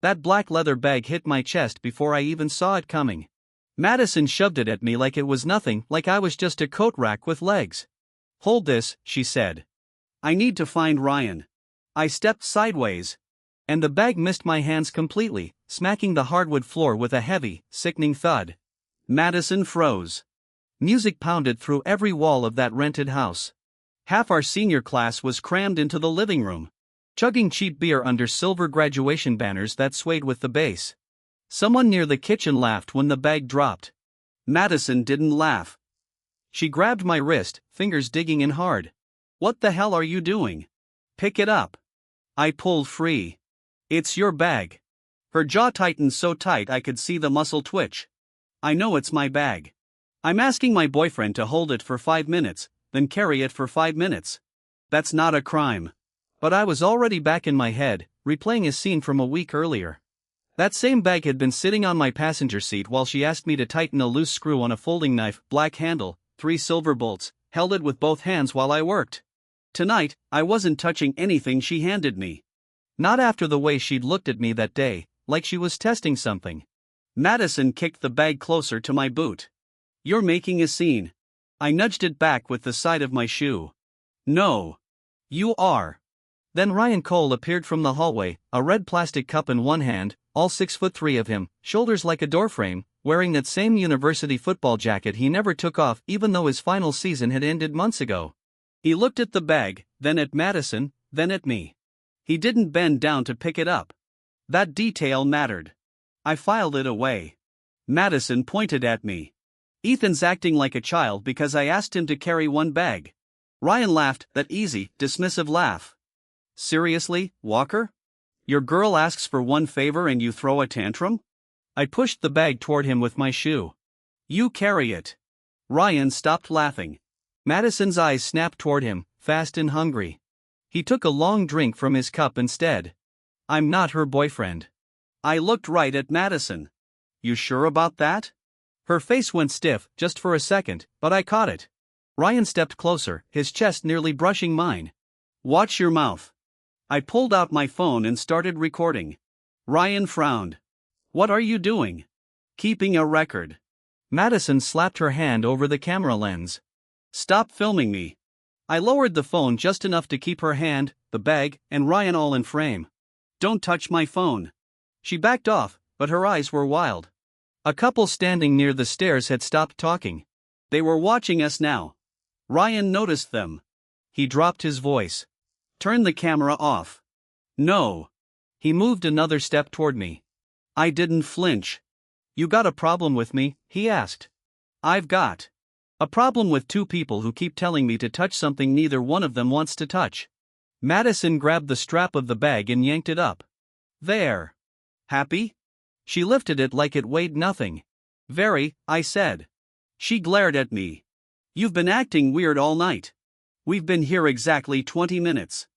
That black leather bag hit my chest before I even saw it coming. Madison shoved it at me like it was nothing, like I was just a coat rack with legs. "Hold this," she said. "I need to find Ryan." I stepped sideways, and the bag missed my hands completely, smacking the hardwood floor with a heavy, sickening thud. Madison froze. Music pounded through every wall of that rented house. Half our senior class was crammed into the living room, chugging cheap beer under silver graduation banners that swayed with the bass. Someone near the kitchen laughed when the bag dropped. Madison didn't laugh. She grabbed my wrist, fingers digging in hard. "What the hell are you doing? Pick it up." I pulled free. "It's your bag." Her jaw tightened so tight I could see the muscle twitch. "I know it's my bag. I'm asking my boyfriend to hold it for 5 minutes, then carry it for 5 minutes. That's not a crime." But I was already back in my head, replaying a scene from a week earlier. That same bag had been sitting on my passenger seat while she asked me to tighten a loose screw on a folding knife, black handle, 3 silver bolts, held it with both hands while I worked. Tonight, I wasn't touching anything she handed me. Not after the way she'd looked at me that day, like she was testing something. Madison kicked the bag closer to my boot. "You're making a scene." I nudged it back with the side of my shoe. "No. You are." Then Ryan Cole appeared from the hallway, a red plastic cup in one hand, all 6'3" of him, shoulders like a doorframe, wearing that same university football jacket he never took off even though his final season had ended months ago. He looked at the bag, then at Madison, then at me. He didn't bend down to pick it up. That detail mattered. I filed it away. Madison pointed at me. "Ethan's acting like a child because I asked him to carry one bag." Ryan laughed, that easy, dismissive laugh. "Seriously, Walker? Your girl asks for one favor and you throw a tantrum?" I pushed the bag toward him with my shoe. "You carry it." Ryan stopped laughing. Madison's eyes snapped toward him, fast and hungry. He took a long drink from his cup instead. "I'm not her boyfriend." I looked right at Madison. "You sure about that?" Her face went stiff, just for a second, but I caught it. Ryan stepped closer, his chest nearly brushing mine. "Watch your mouth." I pulled out my phone and started recording. Ryan frowned. "What are you doing?" "Keeping a record." Madison slapped her hand over the camera lens. "Stop filming me." I lowered the phone just enough to keep her hand, the bag, and Ryan all in frame. "Don't touch my phone." She backed off, but her eyes were wild. A couple standing near the stairs had stopped talking. They were watching us now. Ryan noticed them. He dropped his voice. "Turn the camera off." "No." He moved another step toward me. I didn't flinch. "You got a problem with me?" he asked. "I've got a problem with 2 people who keep telling me to touch something neither one of them wants to touch." Madison grabbed the strap of the bag and yanked it up. "There. Happy?" She lifted it like it weighed nothing. "Very," I said. She glared at me. "You've been acting weird all night. We've been here exactly 20 minutes.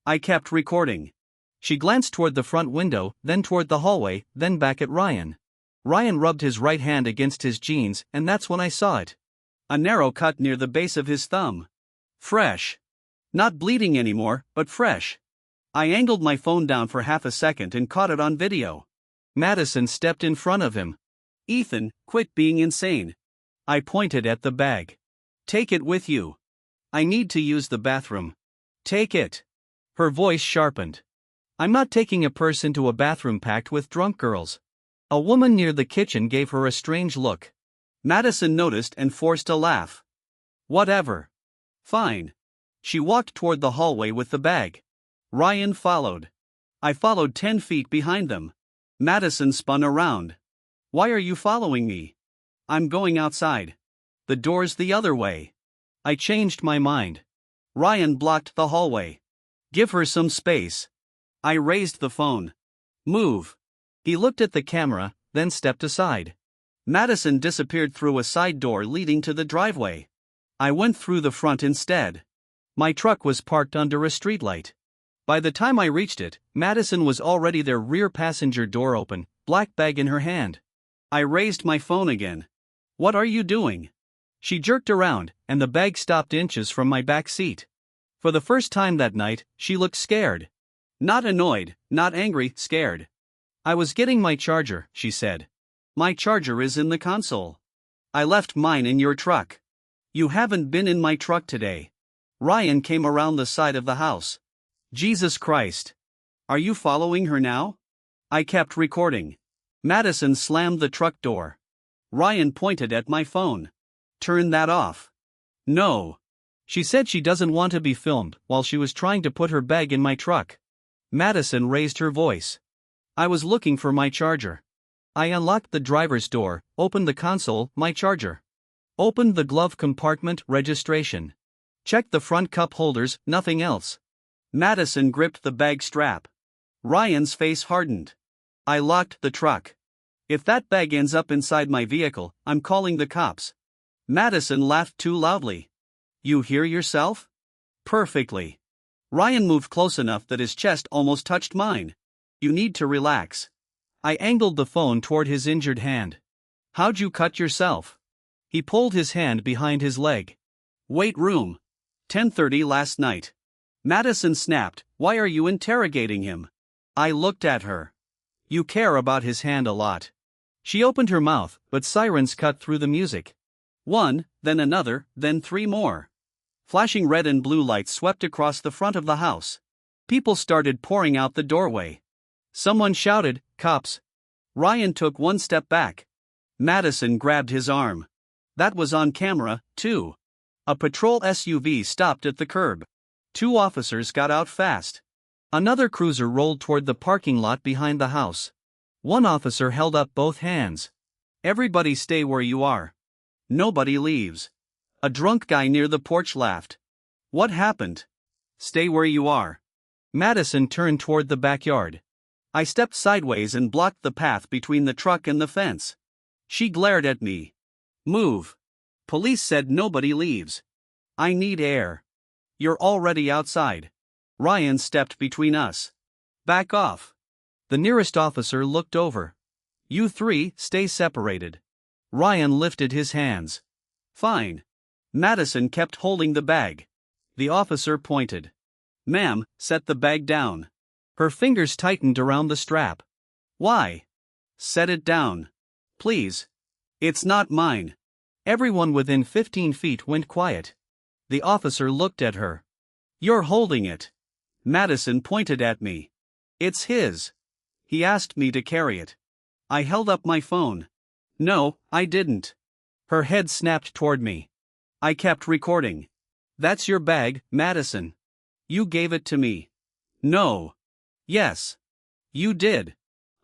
I kept recording." She glanced toward the front window, then toward the hallway, then back at Ryan. Ryan rubbed his right hand against his jeans, and that's when I saw it. A narrow cut near the base of his thumb. Fresh. Not bleeding anymore, but fresh. I angled my phone down for half a second and caught it on video. Madison stepped in front of him. "Ethan, quit being insane." I pointed at the bag. "Take it with you. I need to use the bathroom." "Take it." Her voice sharpened. "I'm not taking a purse into a bathroom packed with drunk girls." A woman near the kitchen gave her a strange look. Madison noticed and forced a laugh. "Whatever. Fine." She walked toward the hallway with the bag. Ryan followed. I followed 10 feet behind them. Madison spun around. "Why are you following me?" "I'm going outside." "The door's the other way." I changed my mind. Ryan blocked the hallway. "Give her some space." I raised the phone. "Move." He looked at the camera, then stepped aside. Madison disappeared through a side door leading to the driveway. I went through the front instead. My truck was parked under a streetlight. By the time I reached it, Madison was already there, rear passenger door open, black bag in her hand. I raised my phone again. "What are you doing?" She jerked around, and the bag stopped inches from my back seat. For the first time that night, she looked scared. Not annoyed, not angry, scared. I was getting my charger, she said. My charger is in the console. I left mine in your truck. You haven't been in my truck today. Ryan came around the side of the house. Jesus Christ. Are you following her now? I kept recording. Madison slammed the truck door. Ryan pointed at my phone. Turn that off. No. She said she doesn't want to be filmed while she was trying to put her bag in my truck. Madison raised her voice. I was looking for my charger. I unlocked the driver's door, opened the console, my charger. Opened the glove compartment, registration. Checked the front cup holders, nothing else. Madison gripped the bag strap. Ryan's face hardened. I locked the truck. If that bag ends up inside my vehicle, I'm calling the cops. Madison laughed too loudly. You hear yourself? Perfectly. Ryan moved close enough that his chest almost touched mine. You need to relax. I angled the phone toward his injured hand. How'd you cut yourself? He pulled his hand behind his leg. Weight room. 10:30 last night. Madison snapped, why are you interrogating him? I looked at her. You care about his hand a lot. She opened her mouth, but sirens cut through the music. One, then another, then three more. Flashing red and blue lights swept across the front of the house. People started pouring out the doorway. Someone shouted, cops. Ryan took one step back. Madison grabbed his arm. That was on camera, too. A patrol SUV stopped at the curb. 2 officers got out fast. Another cruiser rolled toward the parking lot behind the house. One officer held up both hands. Everybody stay where you are. Nobody leaves. A drunk guy near the porch laughed. What happened? Stay where you are. Madison turned toward the backyard. I stepped sideways and blocked the path between the truck and the fence. She glared at me. Move. Police said nobody leaves. I need air. You're already outside. Ryan stepped between us. Back off. The nearest officer looked over. You 3, stay separated. Ryan lifted his hands. Fine. Madison kept holding the bag. The officer pointed. Ma'am, set the bag down. Her fingers tightened around the strap. Why? Set it down. Please. It's not mine. Everyone within 15 feet went quiet. The officer looked at her. You're holding it. Madison pointed at me. It's his. He asked me to carry it. I held up my phone. No, I didn't. Her head snapped toward me. I kept recording. That's your bag, Madison. You gave it to me. No. Yes. You did.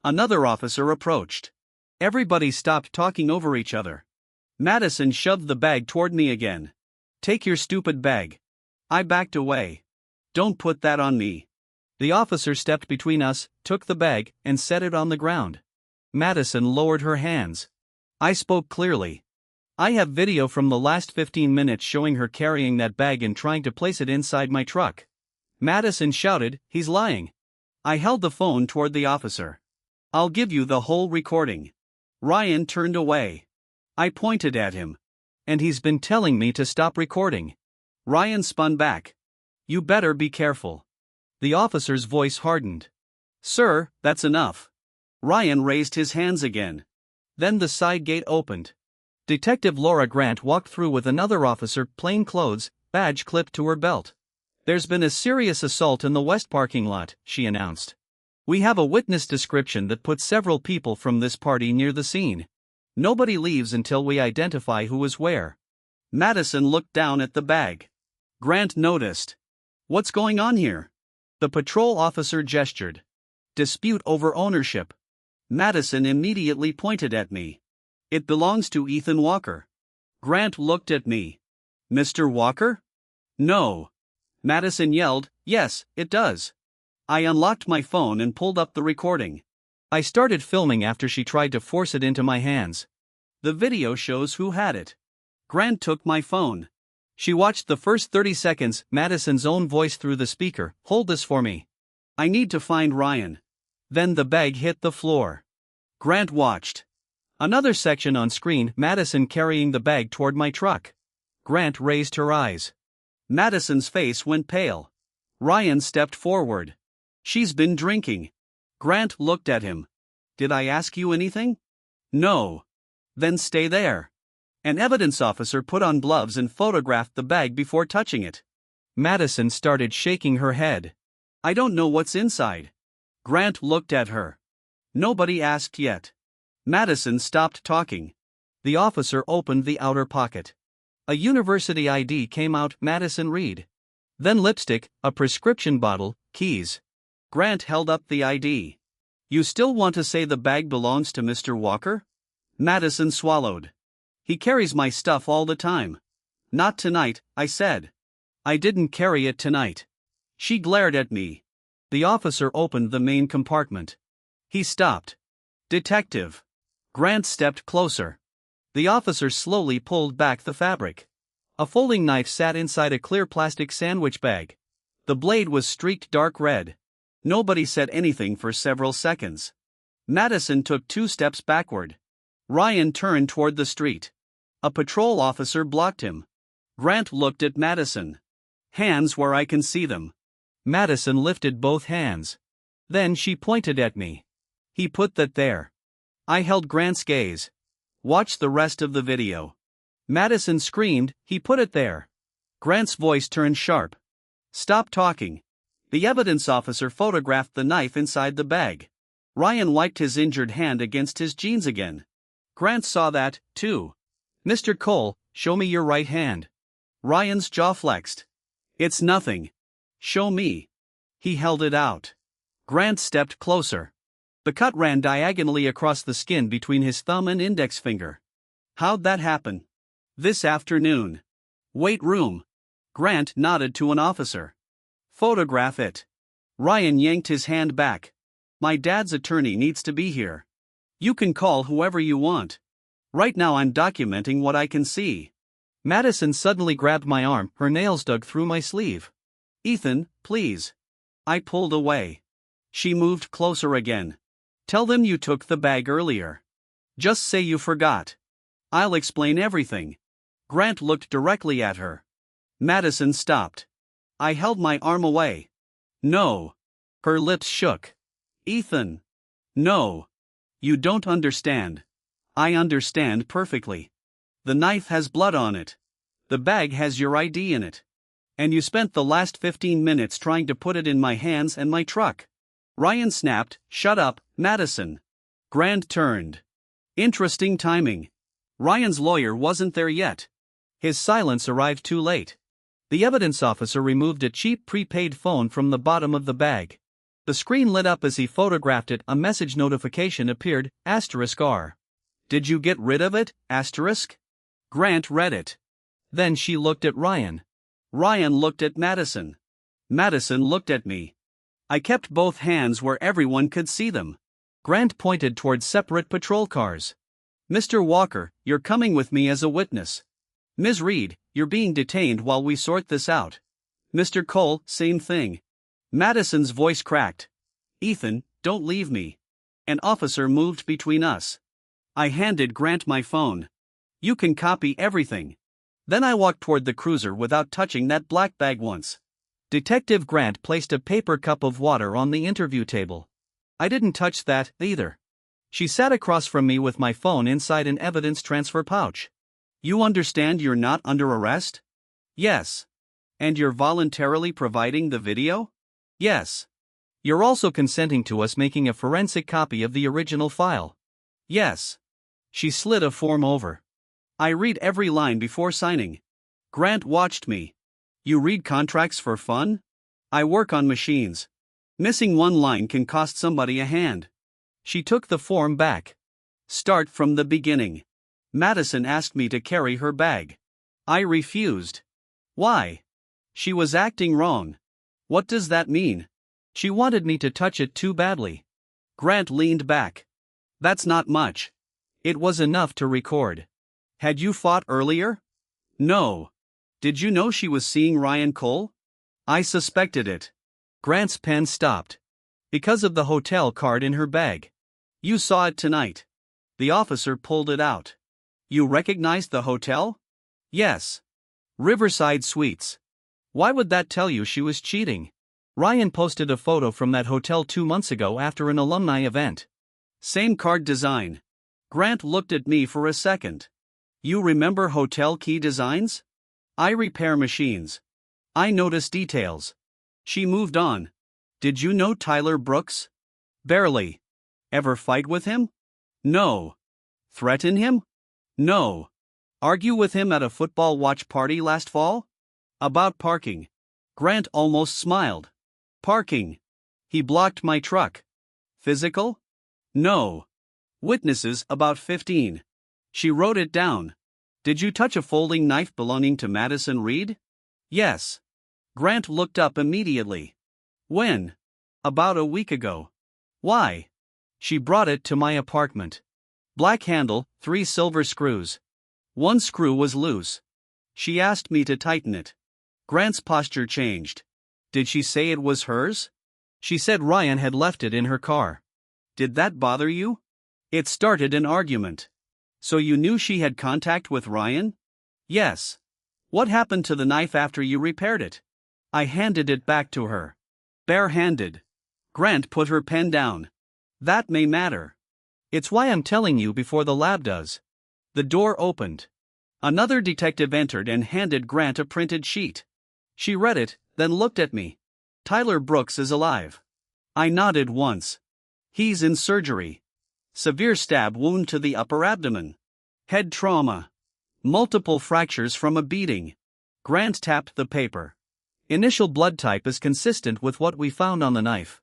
Another officer approached. Everybody stopped talking over each other. Madison shoved the bag toward me again. Take your stupid bag. I backed away. Don't put that on me. The officer stepped between us, took the bag, and set it on the ground. Madison lowered her hands. I spoke clearly. I have video from the last 15 minutes showing her carrying that bag and trying to place it inside my truck. Madison shouted, he's lying. I held the phone toward the officer. I'll give you the whole recording. Ryan turned away. I pointed at him. And he's been telling me to stop recording. Ryan spun back. You better be careful. The officer's voice hardened. Sir, that's enough. Ryan raised his hands again. Then the side gate opened. Detective Laura Grant walked through with another officer, plain clothes, badge clipped to her belt. There's been a serious assault in the west parking lot, she announced. We have a witness description that puts several people from this party near the scene. Nobody leaves until we identify who is where. Madison looked down at the bag. Grant noticed. What's going on here? The patrol officer gestured. Dispute over ownership. Madison immediately pointed at me. It belongs to Ethan Walker. Grant looked at me. Mr. Walker? No. Madison yelled, yes, it does. I unlocked my phone and pulled up the recording. I started filming after she tried to force it into my hands. The video shows who had it. Grant took my phone. She watched the first 30 seconds, Madison's own voice through the speaker, hold this for me. I need to find Ryan. Then the bag hit the floor. Grant watched. Another section on screen, Madison carrying the bag toward my truck. Grant raised her eyes. Madison's face went pale. Ryan stepped forward. She's been drinking. Grant looked at him. Did I ask you anything? No. Then stay there. An evidence officer put on gloves and photographed the bag before touching it. Madison started shaking her head. I don't know what's inside. Grant looked at her. Nobody asked yet. Madison stopped talking. The officer opened the outer pocket. A university ID came out. Madison read. Then lipstick, a prescription bottle, keys. Grant held up the ID. You still want to say the bag belongs to Mr. Walker? Madison swallowed. He carries my stuff all the time. Not tonight, I said. I didn't carry it tonight. She glared at me. The officer opened the main compartment. He stopped. Detective. Grant stepped closer. The officer slowly pulled back the fabric. A folding knife sat inside a clear plastic sandwich bag. The blade was streaked dark red. Nobody said anything for several seconds. Madison took 2 steps backward. Ryan turned toward the street. A patrol officer blocked him. Grant looked at Madison. Hands where I can see them. Madison lifted both hands. Then she pointed at me. He put that there. I held Grant's gaze. Watch the rest of the video. Madison screamed, he put it there. Grant's voice turned sharp. Stop talking. The evidence officer photographed the knife inside the bag. Ryan wiped his injured hand against his jeans again. Grant saw that, too. Mr. Cole, show me your right hand. Ryan's jaw flexed. It's nothing. Show me. He held it out. Grant stepped closer. The cut ran diagonally across the skin between his thumb and index finger. How'd that happen? This afternoon. Weight room. Grant nodded to an officer. Photograph it. Ryan yanked his hand back. My dad's attorney needs to be here. You can call whoever you want. Right now I'm documenting what I can see. Madison suddenly grabbed my arm, her nails dug through my sleeve. Ethan, please. I pulled away. She moved closer again. Tell them you took the bag earlier. Just say you forgot. I'll explain everything. Grant looked directly at her. Madison stopped. I held my arm away. No. Her lips shook. Ethan. No. You don't understand. I understand perfectly. The knife has blood on it. The bag has your ID in it. And you spent the last 15 minutes trying to put it in my hands and my truck. Ryan snapped, shut up, Madison. Grant turned. Interesting timing. Ryan's lawyer wasn't there yet. His silence arrived too late. The evidence officer removed a cheap prepaid phone from the bottom of the bag. The screen lit up as he photographed it. A message notification appeared, *R. Did you get rid of it, *? Grant read it. Then she looked at Ryan. Ryan looked at Madison. Madison looked at me. I kept both hands where everyone could see them. Grant pointed toward separate patrol cars. Mr. Walker, you're coming with me as a witness. Ms. Reed, you're being detained while we sort this out. Mr. Cole, same thing. Madison's voice cracked. Ethan, don't leave me. An officer moved between us. I handed Grant my phone. You can copy everything. Then I walked toward the cruiser without touching that black bag once. Detective Grant placed a paper cup of water on the interview table. I didn't touch that, either. She sat across from me with my phone inside an evidence transfer pouch. You understand you're not under arrest? Yes. And you're voluntarily providing the video? Yes. You're also consenting to us making a forensic copy of the original file? Yes. She slid a form over. I read every line before signing. Grant watched me. You read contracts for fun? I work on machines. Missing one line can cost somebody a hand. She took the form back. Start from the beginning. Madison asked me to carry her bag. I refused. Why? She was acting wrong. What does that mean? She wanted me to touch it too badly. Grant leaned back. That's not much. It was enough to record. Had you fought earlier? No. Did you know she was seeing Ryan Cole? I suspected it. Grant's pen stopped. Because of the hotel card in her bag. You saw it tonight. The officer pulled it out. You recognized the hotel? Yes. Riverside Suites. Why would that tell you she was cheating? Ryan posted a photo from that hotel 2 months ago after an alumni event. Same card design. Grant looked at me for a second. You remember hotel key designs? I repair machines. I notice details. She moved on. Did you know Tyler Brooks? Barely. Ever fight with him? No. Threaten him? No. Argue with him at a football watch party last fall? About parking. Grant almost smiled. Parking. He blocked my truck. Physical? No. Witnesses about 15. She wrote it down. Did you touch a folding knife belonging to Madison Reed? Yes. Grant looked up immediately. When? About a week ago. Why? She brought it to my apartment. Black handle, 3 silver screws. One screw was loose. She asked me to tighten it. Grant's posture changed. Did she say it was hers? She said Ryan had left it in her car. Did that bother you? It started an argument. So you knew she had contact with Ryan? Yes. What happened to the knife after you repaired it? I handed it back to her. Bare-handed. Grant put her pen down. That may matter. It's why I'm telling you before the lab does. The door opened. Another detective entered and handed Grant a printed sheet. She read it, then looked at me. Tyler Brooks is alive. I nodded once. He's in surgery. Severe stab wound to the upper abdomen. Head trauma. Multiple fractures from a beating. Grant tapped the paper. Initial blood type is consistent with what we found on the knife.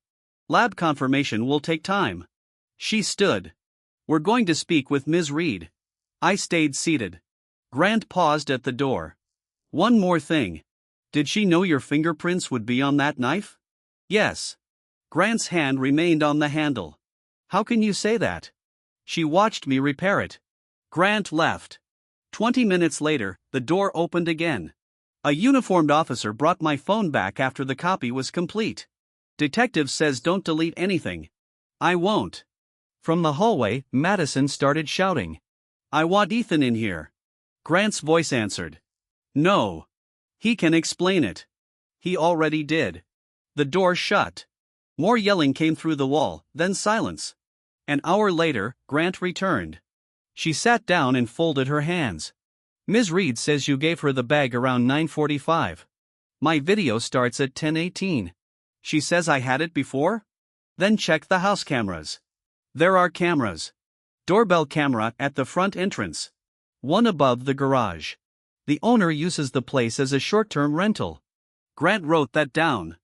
Lab confirmation will take time. She stood. We're going to speak with Ms. Reed. I stayed seated. Grant paused at the door. One more thing. Did she know your fingerprints would be on that knife? Yes. Grant's hand remained on the handle. How can you say that? She watched me repair it. Grant left. 20 minutes later, the door opened again. A uniformed officer brought my phone back after the copy was complete. Detective says don't delete anything. I won't. From the hallway, Madison started shouting. I want Ethan in here. Grant's voice answered. No. He can explain it. He already did. The door shut. More yelling came through the wall, then silence. An hour later, Grant returned. She sat down and folded her hands. Ms. Reed says you gave her the bag around 9:45. My video starts at 10:18. She says I had it before? Then check the house cameras. There are cameras. Doorbell camera at the front entrance. One above the garage. The owner uses the place as a short-term rental. Grant wrote that down.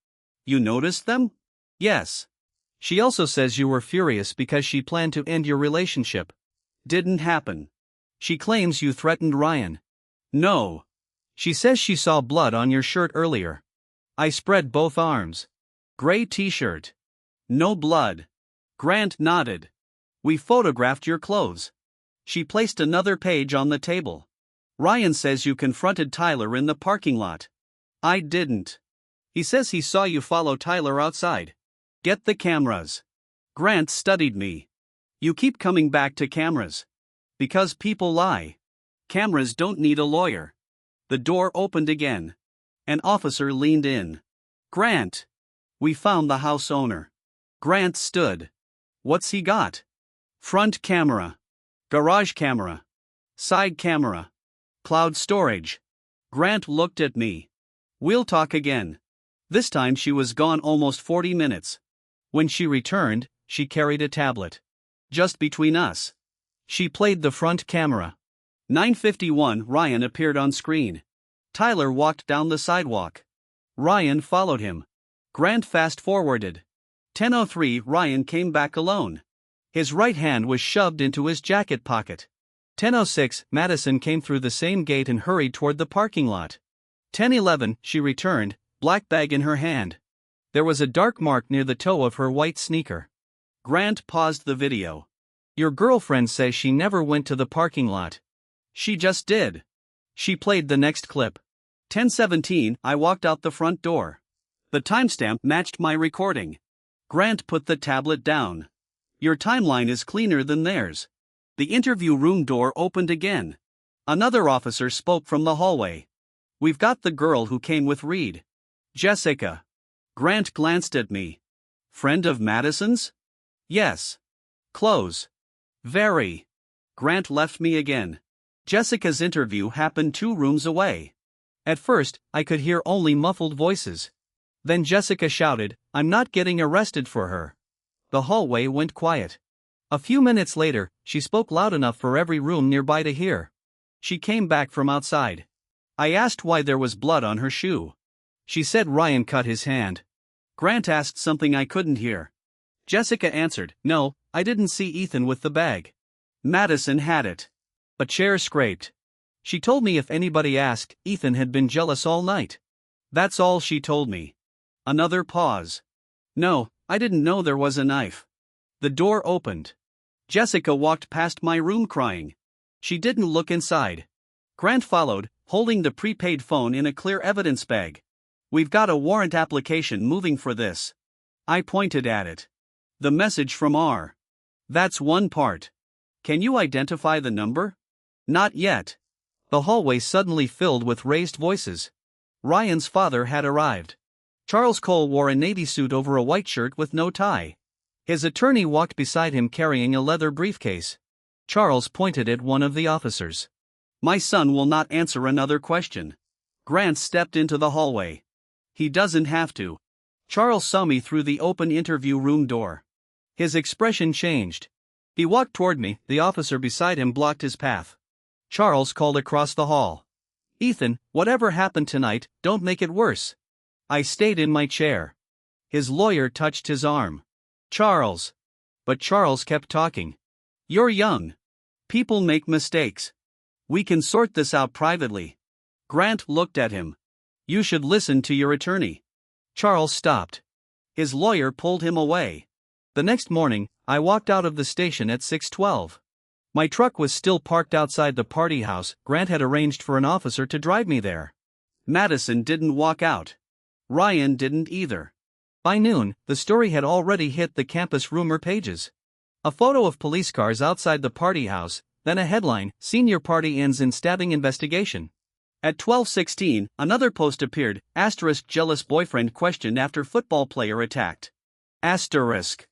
You noticed them? Yes. She also says you were furious because she planned to end your relationship. Didn't happen. She claims you threatened Ryan. No. She says she saw blood on your shirt earlier. I spread both arms. Gray t-shirt. No blood. Grant nodded. We photographed your clothes. She placed another page on the table. Ryan says you confronted Tyler in the parking lot. I didn't. He says he saw you follow Tyler outside. Get the cameras. Grant studied me. You keep coming back to cameras. Because people lie. Cameras don't need a lawyer. The door opened again. An officer leaned in. Grant. We found the house owner. Grant stood. What's he got? Front camera. Garage camera. Side camera. Cloud storage. Grant looked at me. We'll talk again. This time she was gone almost 40 minutes. When she returned, she carried a tablet. Just between us. She played the front camera. 9:51 Ryan appeared on screen. Tyler walked down the sidewalk. Ryan followed him. Grant fast-forwarded. 10:03 Ryan came back alone. His right hand was shoved into his jacket pocket. 10:06 Madison came through the same gate and hurried toward the parking lot. 10:11 she returned, black bag in her hand. There was a dark mark near the toe of her white sneaker. Grant paused the video. Your girlfriend says she never went to the parking lot. She just did. She played the next clip. 10:17 I walked out the front door. The timestamp matched my recording. Grant put the tablet down. Your timeline is cleaner than theirs. The interview room door opened again. Another officer spoke from the hallway. We've got the girl who came with Reed. Jessica. Grant glanced at me. Friend of Madison's? Yes. Close. Very. Grant left me again. Jessica's interview happened 2 rooms away. At first, I could hear only muffled voices. Then Jessica shouted, "I'm not getting arrested for her." The hallway went quiet. A few minutes later, she spoke loud enough for every room nearby to hear. She came back from outside. I asked why there was blood on her shoe. She said Ryan cut his hand. Grant asked something I couldn't hear. Jessica answered, "No, I didn't see Ethan with the bag. Madison had it." A chair scraped. She told me if anybody asked, Ethan had been jealous all night. That's all she told me. Another pause. "No, I didn't know there was a knife." The door opened. Jessica walked past my room crying. She didn't look inside. Grant followed, holding the prepaid phone in a clear evidence bag. "We've got a warrant application moving for this." I pointed at it. "The message from R. That's one part. Can you identify the number?" "Not yet." The hallway suddenly filled with raised voices. Ryan's father had arrived. Charles Cole wore a navy suit over a white shirt with no tie. His attorney walked beside him carrying a leather briefcase. Charles pointed at one of the officers. "My son will not answer another question." Grant stepped into the hallway. "He doesn't have to." Charles saw me through the open interview room door. His expression changed. He walked toward me, the officer beside him blocked his path. Charles called across the hall. "Ethan, whatever happened tonight, don't make it worse." I stayed in my chair. His lawyer touched his arm. "Charles." But Charles kept talking. "You're young. People make mistakes. We can sort this out privately." Grant looked at him. "You should listen to your attorney." Charles stopped. His lawyer pulled him away. The next morning, I walked out of the station at 6:12. My truck was still parked outside the party house. Grant had arranged for an officer to drive me there. Madison didn't walk out. Ryan didn't either. By noon, the story had already hit the campus rumor pages. A photo of police cars outside the party house, then a headline, "Senior Party Ends in Stabbing Investigation." At 12:16, another post appeared, *jealous boyfriend questioned after football player attacked. *.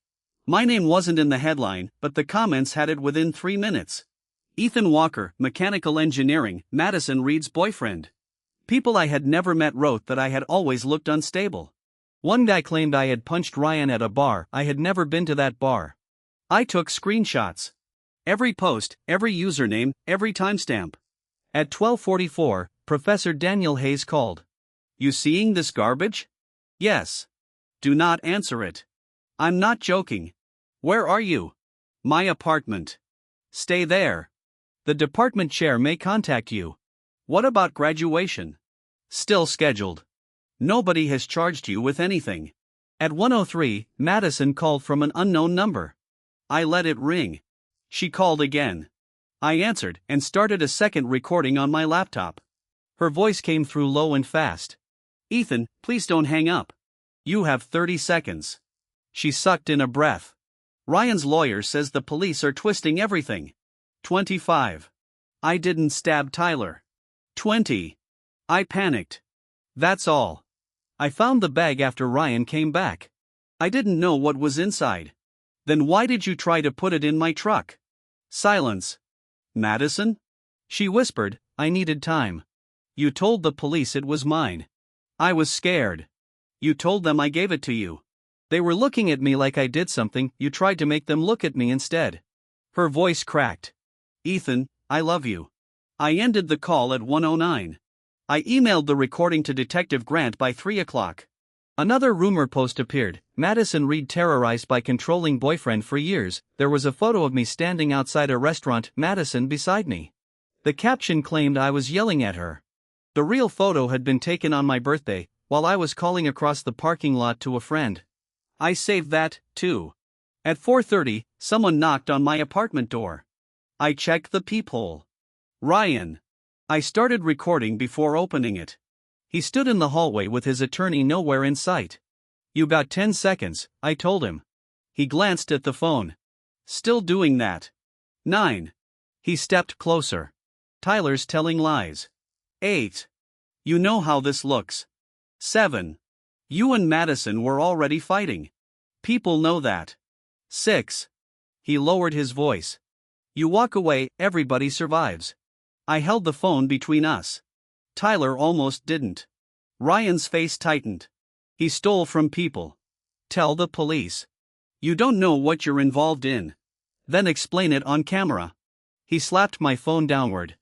My name wasn't in the headline, but the comments had it within 3 minutes. Ethan Walker, mechanical engineering, Madison Reed's boyfriend. People I had never met wrote that I had always looked unstable. One guy claimed I had punched Ryan at a bar. I had never been to that bar. I took screenshots. Every post, every username, every timestamp. At 12:44, Professor Daniel Hayes called. "You seeing this garbage?" "Yes." "Do not answer it." "I'm not joking." "Where are you?" "My apartment." "Stay there. The department chair may contact you." "What about graduation?" "Still scheduled." "Nobody has charged you with anything." At 1:03, Madison called from an unknown number. I let it ring. She called again. I answered and started a second recording on my laptop. Her voice came through low and fast. "Ethan, please don't hang up. You have 30 seconds. She sucked in a breath. "Ryan's lawyer says the police are twisting everything." 25. "I didn't stab Tyler." 20. I panicked. "That's all. I found the bag after Ryan came back. I didn't know what was inside." "Then why did you try to put it in my truck?" Silence. "Madison?" She whispered, "I needed time." "You told the police it was mine." "I was scared." "You told them I gave it to you." "They were looking at me like I did something. You tried to make them look at me instead." Her voice cracked. "Ethan, I love you." I ended the call at 1:09. I emailed the recording to Detective Grant by 3 o'clock. Another rumor post appeared, Madison Reed terrorized by controlling boyfriend for years. There was a photo of me standing outside a restaurant, Madison beside me. The caption claimed I was yelling at her. The real photo had been taken on my birthday, while I was calling across the parking lot to a friend. I saved that, too. At 4:30, someone knocked on my apartment door. I checked the peephole. Ryan. I started recording before opening it. He stood in the hallway with his attorney nowhere in sight. "You got 10 seconds, I told him." He glanced at the phone. "Still doing that." 9. He stepped closer. "Tyler's telling lies." 8. "You know how this looks." 7. "You and Madison were already fighting. People know that." 6. He lowered his voice. You walk away, everybody survives. I held the phone between us. Tyler almost didn't. Ryan's face tightened. He stole from people. Tell the police. You don't know what you're involved in. Then explain it on camera. He slapped my phone downward.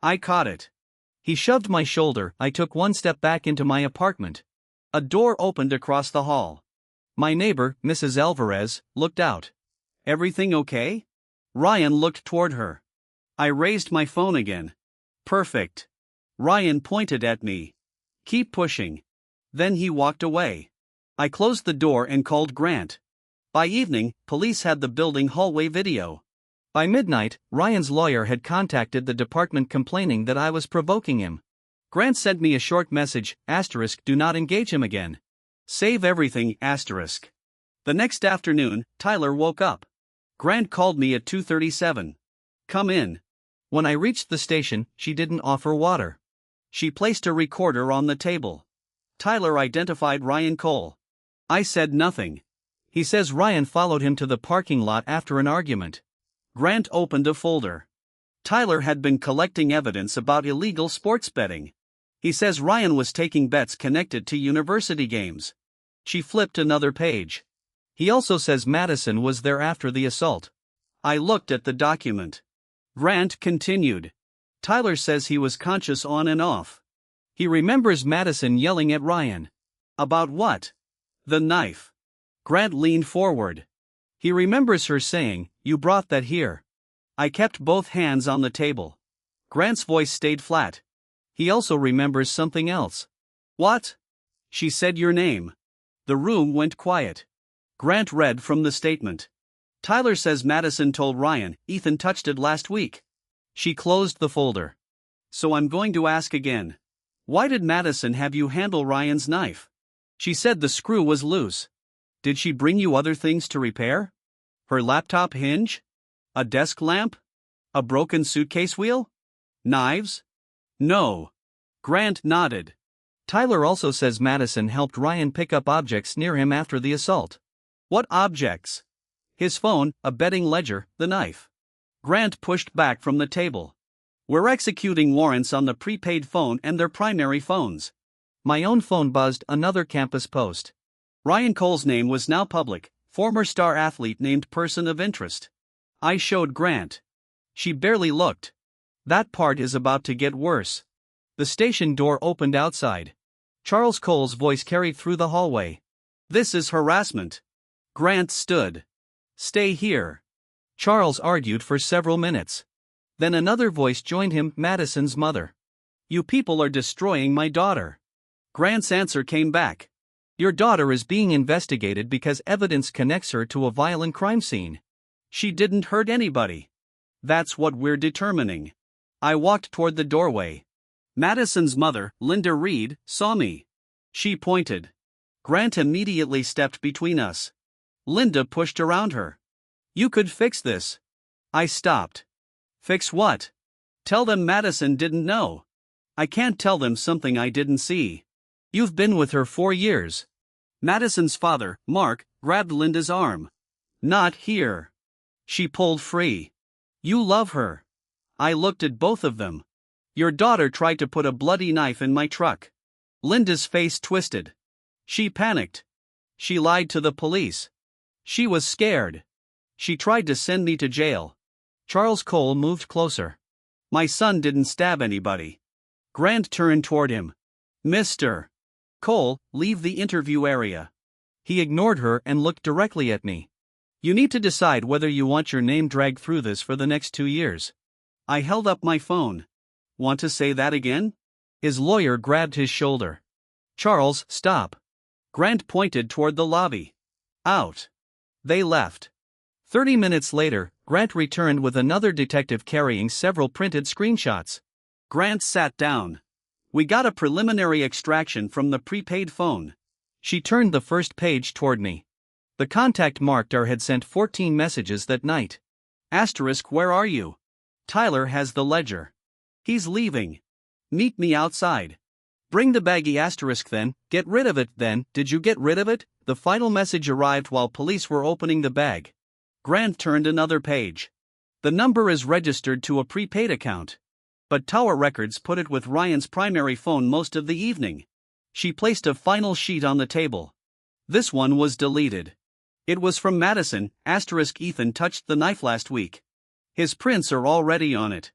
I caught it. He shoved my shoulder. I took one step back into my apartment. A door opened across the hall. My neighbor, Mrs. Alvarez, looked out. Everything okay? Ryan looked toward her. I raised my phone again. Perfect. Ryan pointed at me. Keep pushing. Then he walked away. I closed the door and called Grant. By evening, police had the building hallway video. By midnight, Ryan's lawyer had contacted the department complaining that I was provoking him. Grant sent me a short message, *, do not engage him again. Save everything, *. The next afternoon, Tyler woke up. Grant called me at 2:37. Come in. When I reached the station, she didn't offer water. She placed a recorder on the table. Tyler identified Ryan Cole. I said nothing. He says Ryan followed him to the parking lot after an argument. Grant opened a folder. Tyler had been collecting evidence about illegal sports betting. He says Ryan was taking bets connected to university games. She flipped another page. He also says Madison was there after the assault. I looked at the document. Grant continued. Tyler says he was conscious on and off. He remembers Madison yelling at Ryan. About what? The knife. Grant leaned forward. He remembers her saying, "You brought that here." I kept both hands on the table. Grant's voice stayed flat. He also remembers something else. What? She said your name. The room went quiet. Grant read from the statement. Tyler says Madison told Ryan, "Ethan touched it last week." She closed the folder. So I'm going to ask again. Why did Madison have you handle Ryan's knife? She said the screw was loose. Did she bring you other things to repair? Her laptop hinge? A desk lamp? A broken suitcase wheel? Knives? No. Grant nodded. Tyler also says Madison helped Ryan pick up objects near him after the assault. What objects? His phone, a betting ledger, the knife. Grant pushed back from the table. We're executing warrants on the prepaid phone and their primary phones. My own phone buzzed another campus post. Ryan Cole's name was now public, former star athlete named person of interest. I showed Grant. She barely looked. That part is about to get worse. The station door opened outside. Charles Cole's voice carried through the hallway. This is harassment. Grant stood. Stay here. Charles argued for several minutes. Then another voice joined him, Madison's mother. You people are destroying my daughter. Grant's answer came back. Your daughter is being investigated because evidence connects her to a violent crime scene. She didn't hurt anybody. That's what we're determining. I walked toward the doorway. Madison's mother, Linda Reed, saw me. She pointed. Grant immediately stepped between us. Linda pushed around her. You could fix this. I stopped. Fix what? Tell them Madison didn't know. I can't tell them something I didn't see. You've been with her 4 years. Madison's father, Mark, grabbed Linda's arm. Not here. She pulled free. You love her. I looked at both of them. Your daughter tried to put a bloody knife in my truck. Linda's face twisted. She panicked. She lied to the police. She was scared. She tried to send me to jail. Charles Cole moved closer. My son didn't stab anybody. Grant turned toward him. Mr. Cole, leave the interview area. He ignored her and looked directly at me. You need to decide whether you want your name dragged through this for the next 2 years. I held up my phone. Want to say that again? His lawyer grabbed his shoulder. Charles, stop. Grant pointed toward the lobby. Out. They left. 30 minutes later, Grant returned with another detective carrying several printed screenshots. Grant sat down. We got a preliminary extraction from the prepaid phone. She turned the first page toward me. The contact marked R had sent 14 messages that night. *, where are you? Tyler has the ledger. He's leaving. Meet me outside. Bring the baggie * then, get rid of it then, did you get rid of it? The final message arrived while police were opening the bag. Grant turned another page. The number is registered to a prepaid account. But Tower Records put it with Ryan's primary phone most of the evening. She placed a final sheet on the table. This one was deleted. It was from Madison, *, Ethan touched the knife last week. His prints are already on it.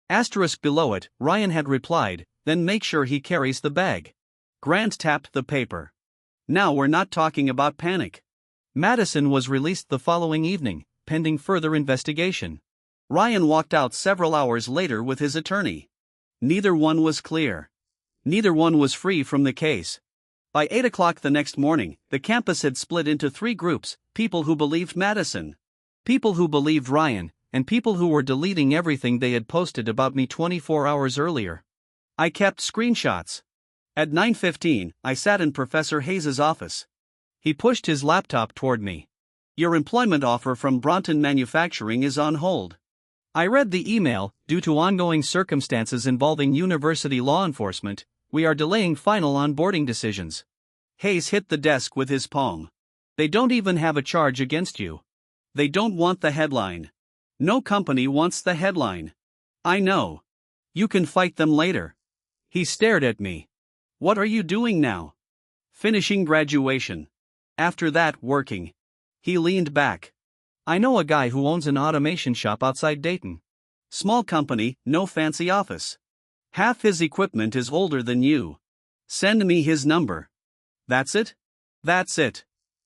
* below it, Ryan had replied, then make sure he carries the bag. Grant tapped the paper. Now we're not talking about panic. Madison was released the following evening, pending further investigation. Ryan walked out several hours later with his attorney. Neither one was clear. Neither one was free from the case. By 8 o'clock the next morning, the campus had split into 3 groups: people who believed Madison, people who believed Ryan, and people who were deleting everything they had posted about me 24 hours earlier. I kept screenshots. At 9:15, I sat in Professor Hayes's office. He pushed his laptop toward me. Your employment offer from Bronton Manufacturing is on hold. I read the email. Due to ongoing circumstances involving university law enforcement, we are delaying final onboarding decisions. Hayes hit the desk with his palm. They don't even have a charge against you. They don't want the headline. No company wants the headline. I know. You can fight them later. He stared at me. What are you doing now? Finishing graduation. After that, working. He leaned back. I know a guy who owns an automation shop outside Dayton. Small company, no fancy office. Half his equipment is older than you. Send me his number. That's it? That's it.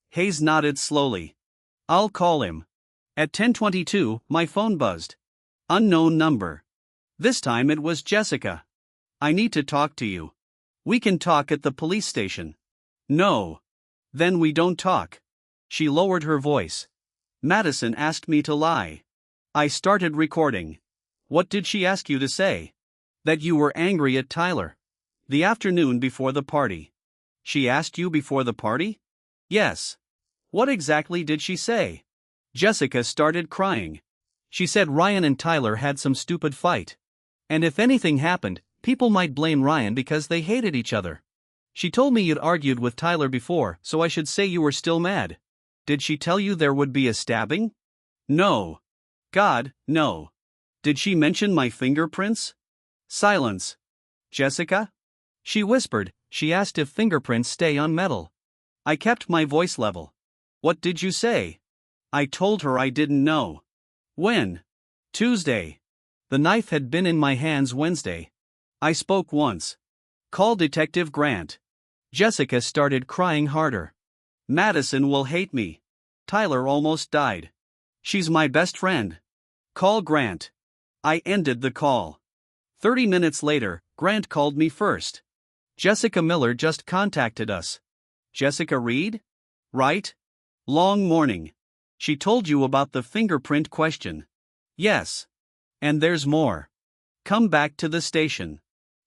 Hayes nodded slowly. I'll call him. At 10:22, my phone buzzed. Unknown number. This time it was Jessica. I need to talk to you. We can talk at the police station. No. Then we don't talk. She lowered her voice. Madison asked me to lie. I started recording. What did she ask you to say? That you were angry at Tyler. The afternoon before the party. She asked you before the party? Yes. What exactly did she say? Jessica started crying. She said Ryan and Tyler had some stupid fight. And if anything happened, people might blame Ryan because they hated each other. She told me you'd argued with Tyler before, so I should say you were still mad. Did she tell you there would be a stabbing? No. God, no. Did she mention my fingerprints? Silence. Jessica? She whispered. She asked if fingerprints stay on metal. I kept my voice level. What did you say? I told her I didn't know. When? Tuesday. The knife had been in my hands Wednesday. I spoke once. Call Detective Grant. Jessica started crying harder. Madison will hate me. Tyler almost died. She's my best friend. Call Grant. I ended the call. 30 minutes later, Grant called me first. Jessica Miller just contacted us. Jessica Reed? Right? Long morning. She told you about the fingerprint question. Yes. And there's more. Come back to the station.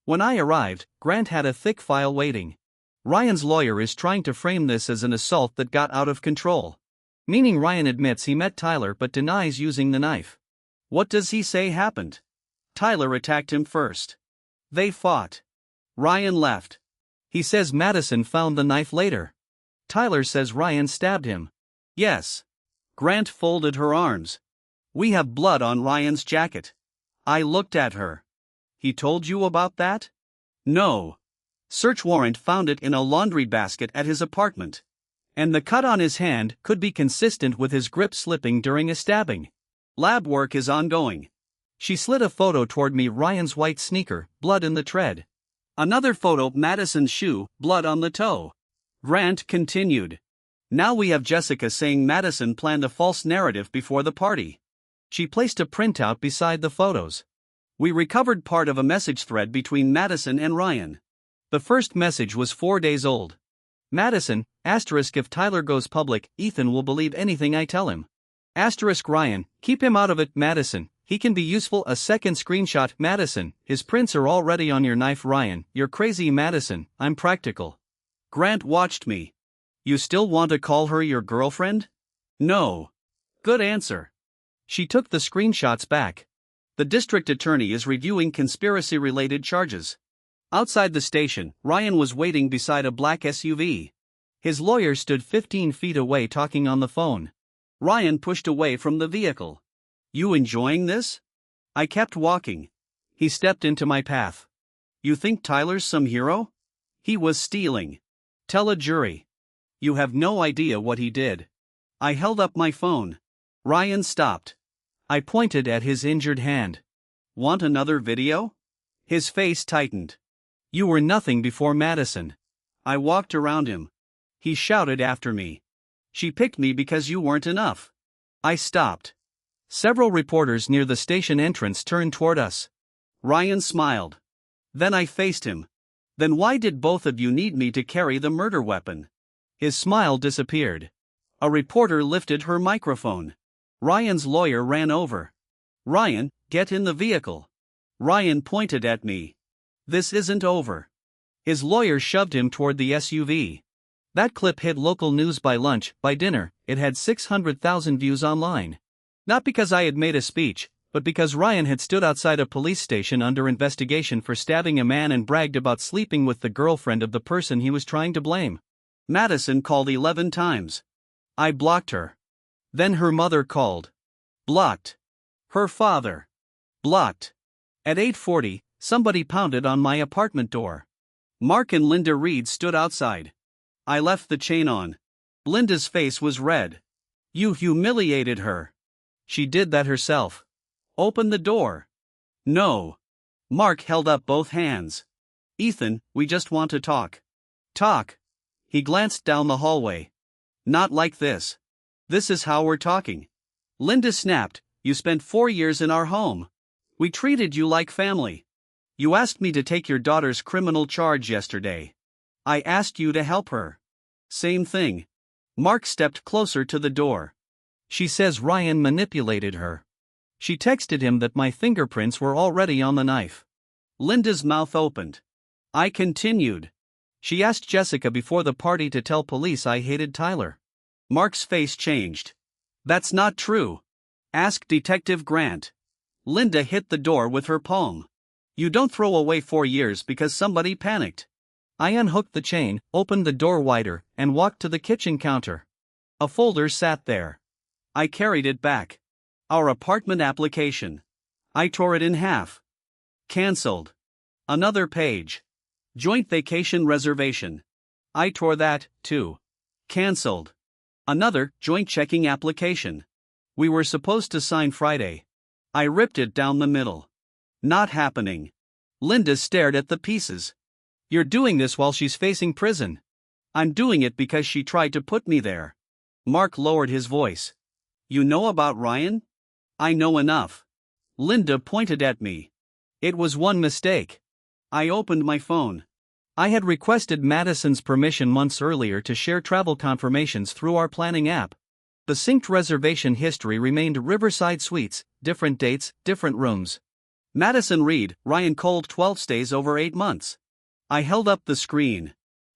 When I arrived, Grant had a thick file waiting. Ryan's lawyer is trying to frame this as an assault that got out of control. Meaning Ryan admits he met Tyler but denies using the knife. What does he say happened? Tyler attacked him first. They fought. Ryan left. He says Madison found the knife later. Tyler says Ryan stabbed him. Yes. Grant folded her arms. We have blood on Ryan's jacket. I looked at her. He told you about that? No. Search warrant found it in a laundry basket at his apartment. And the cut on his hand could be consistent with his grip slipping during a stabbing. Lab work is ongoing. She slid a photo toward me: Ryan's white sneaker, blood in the tread. Another photo: Madison's shoe, blood on the toe. Grant continued. Now we have Jessica saying Madison planned a false narrative before the party. She placed a printout beside the photos. We recovered part of a message thread between Madison and Ryan. The first message was 4 days old. Madison, *, if Tyler goes public, Ethan will believe anything I tell him. * Ryan, keep him out of it. Madison, he can be useful. A second screenshot: Madison, his prints are already on your knife. Ryan, you're crazy. Madison, I'm practical. Grant watched me. You still want to call her your girlfriend? No. Good answer. She took the screenshots back. The district attorney is reviewing conspiracy-related charges. Outside the station, Ryan was waiting beside a black SUV. His lawyer stood 15 feet away talking on the phone. Ryan pushed away from the vehicle. You enjoying this? I kept walking. He stepped into my path. You think Tyler's some hero? He was stealing. Tell a jury. You have no idea what he did. I held up my phone. Ryan stopped. I pointed at his injured hand. Want another video? His face tightened. You were nothing before Madison. I walked around him. He shouted after me. She picked me because you weren't enough. I stopped. Several reporters near the station entrance turned toward us. Ryan smiled. Then I faced him. Then why did both of you need me to carry the murder weapon? His smile disappeared. A reporter lifted her microphone. Ryan's lawyer ran over. Ryan, get in the vehicle. Ryan pointed at me. This isn't over. His lawyer shoved him toward the SUV. That clip hit local news by lunch. By dinner, it had 600,000 views online. Not because I had made a speech, but because Ryan had stood outside a police station under investigation for stabbing a man and bragged about sleeping with the girlfriend of the person he was trying to blame. Madison called 11 times. I blocked her. Then her mother called. Blocked. Her father. Blocked. At 8:40, somebody pounded on my apartment door. Mark and Linda Reed stood outside. I left the chain on. Linda's face was red. You humiliated her. She did that herself. Open the door. No. Mark held up both hands. Ethan, we just want to talk. Talk. He glanced down the hallway. Not like this. This is how we're talking. Linda snapped, you spent 4 years in our home. We treated you like family. You asked me to take your daughter's criminal charge yesterday. I asked you to help her. Same thing. Mark stepped closer to the door. She says Ryan manipulated her. She texted him that my fingerprints were already on the knife. Linda's mouth opened. I continued. She asked Jessica before the party to tell police I hated Tyler. Mark's face changed. That's not true. Ask Detective Grant. Linda hit the door with her palm. You don't throw away 4 years because somebody panicked. I unhooked the chain, opened the door wider, and walked to the kitchen counter. A folder sat there. I carried it back. Our apartment application. I tore it in half. Cancelled. Another page. Joint vacation reservation. I tore that, too. Cancelled. Another joint checking application. We were supposed to sign Friday. I ripped it down the middle. Not happening. Linda stared at the pieces. You're doing this while she's facing prison. I'm doing it because she tried to put me there. Mark lowered his voice. You know about Ryan? I know enough. Linda pointed at me. It was one mistake. I opened my phone. I had requested Madison's permission months earlier to share travel confirmations through our planning app. The synced reservation history remained Riverside Suites, different dates, different rooms. Madison Reed, Ryan Cole 12 stays over 8 months. I held up the screen.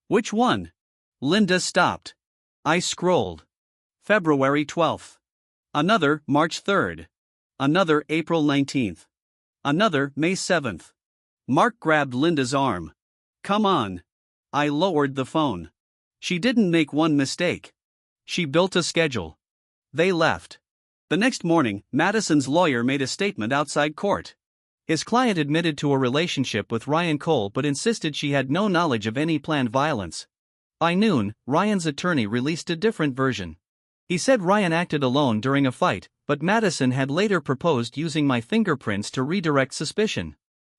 Which one? Linda stopped. I scrolled. February 12th. Another March 3rd. Another April 19th. Another May 7th. Mark grabbed Linda's arm. Come on. I lowered the phone. She didn't make one mistake. She built a schedule. They left. The next morning, Madison's lawyer made a statement outside court. His client admitted to a relationship with Ryan Cole but insisted she had no knowledge of any planned violence. By noon, Ryan's attorney released a different version. He said Ryan acted alone during a fight, but Madison had later proposed using my fingerprints to redirect suspicion.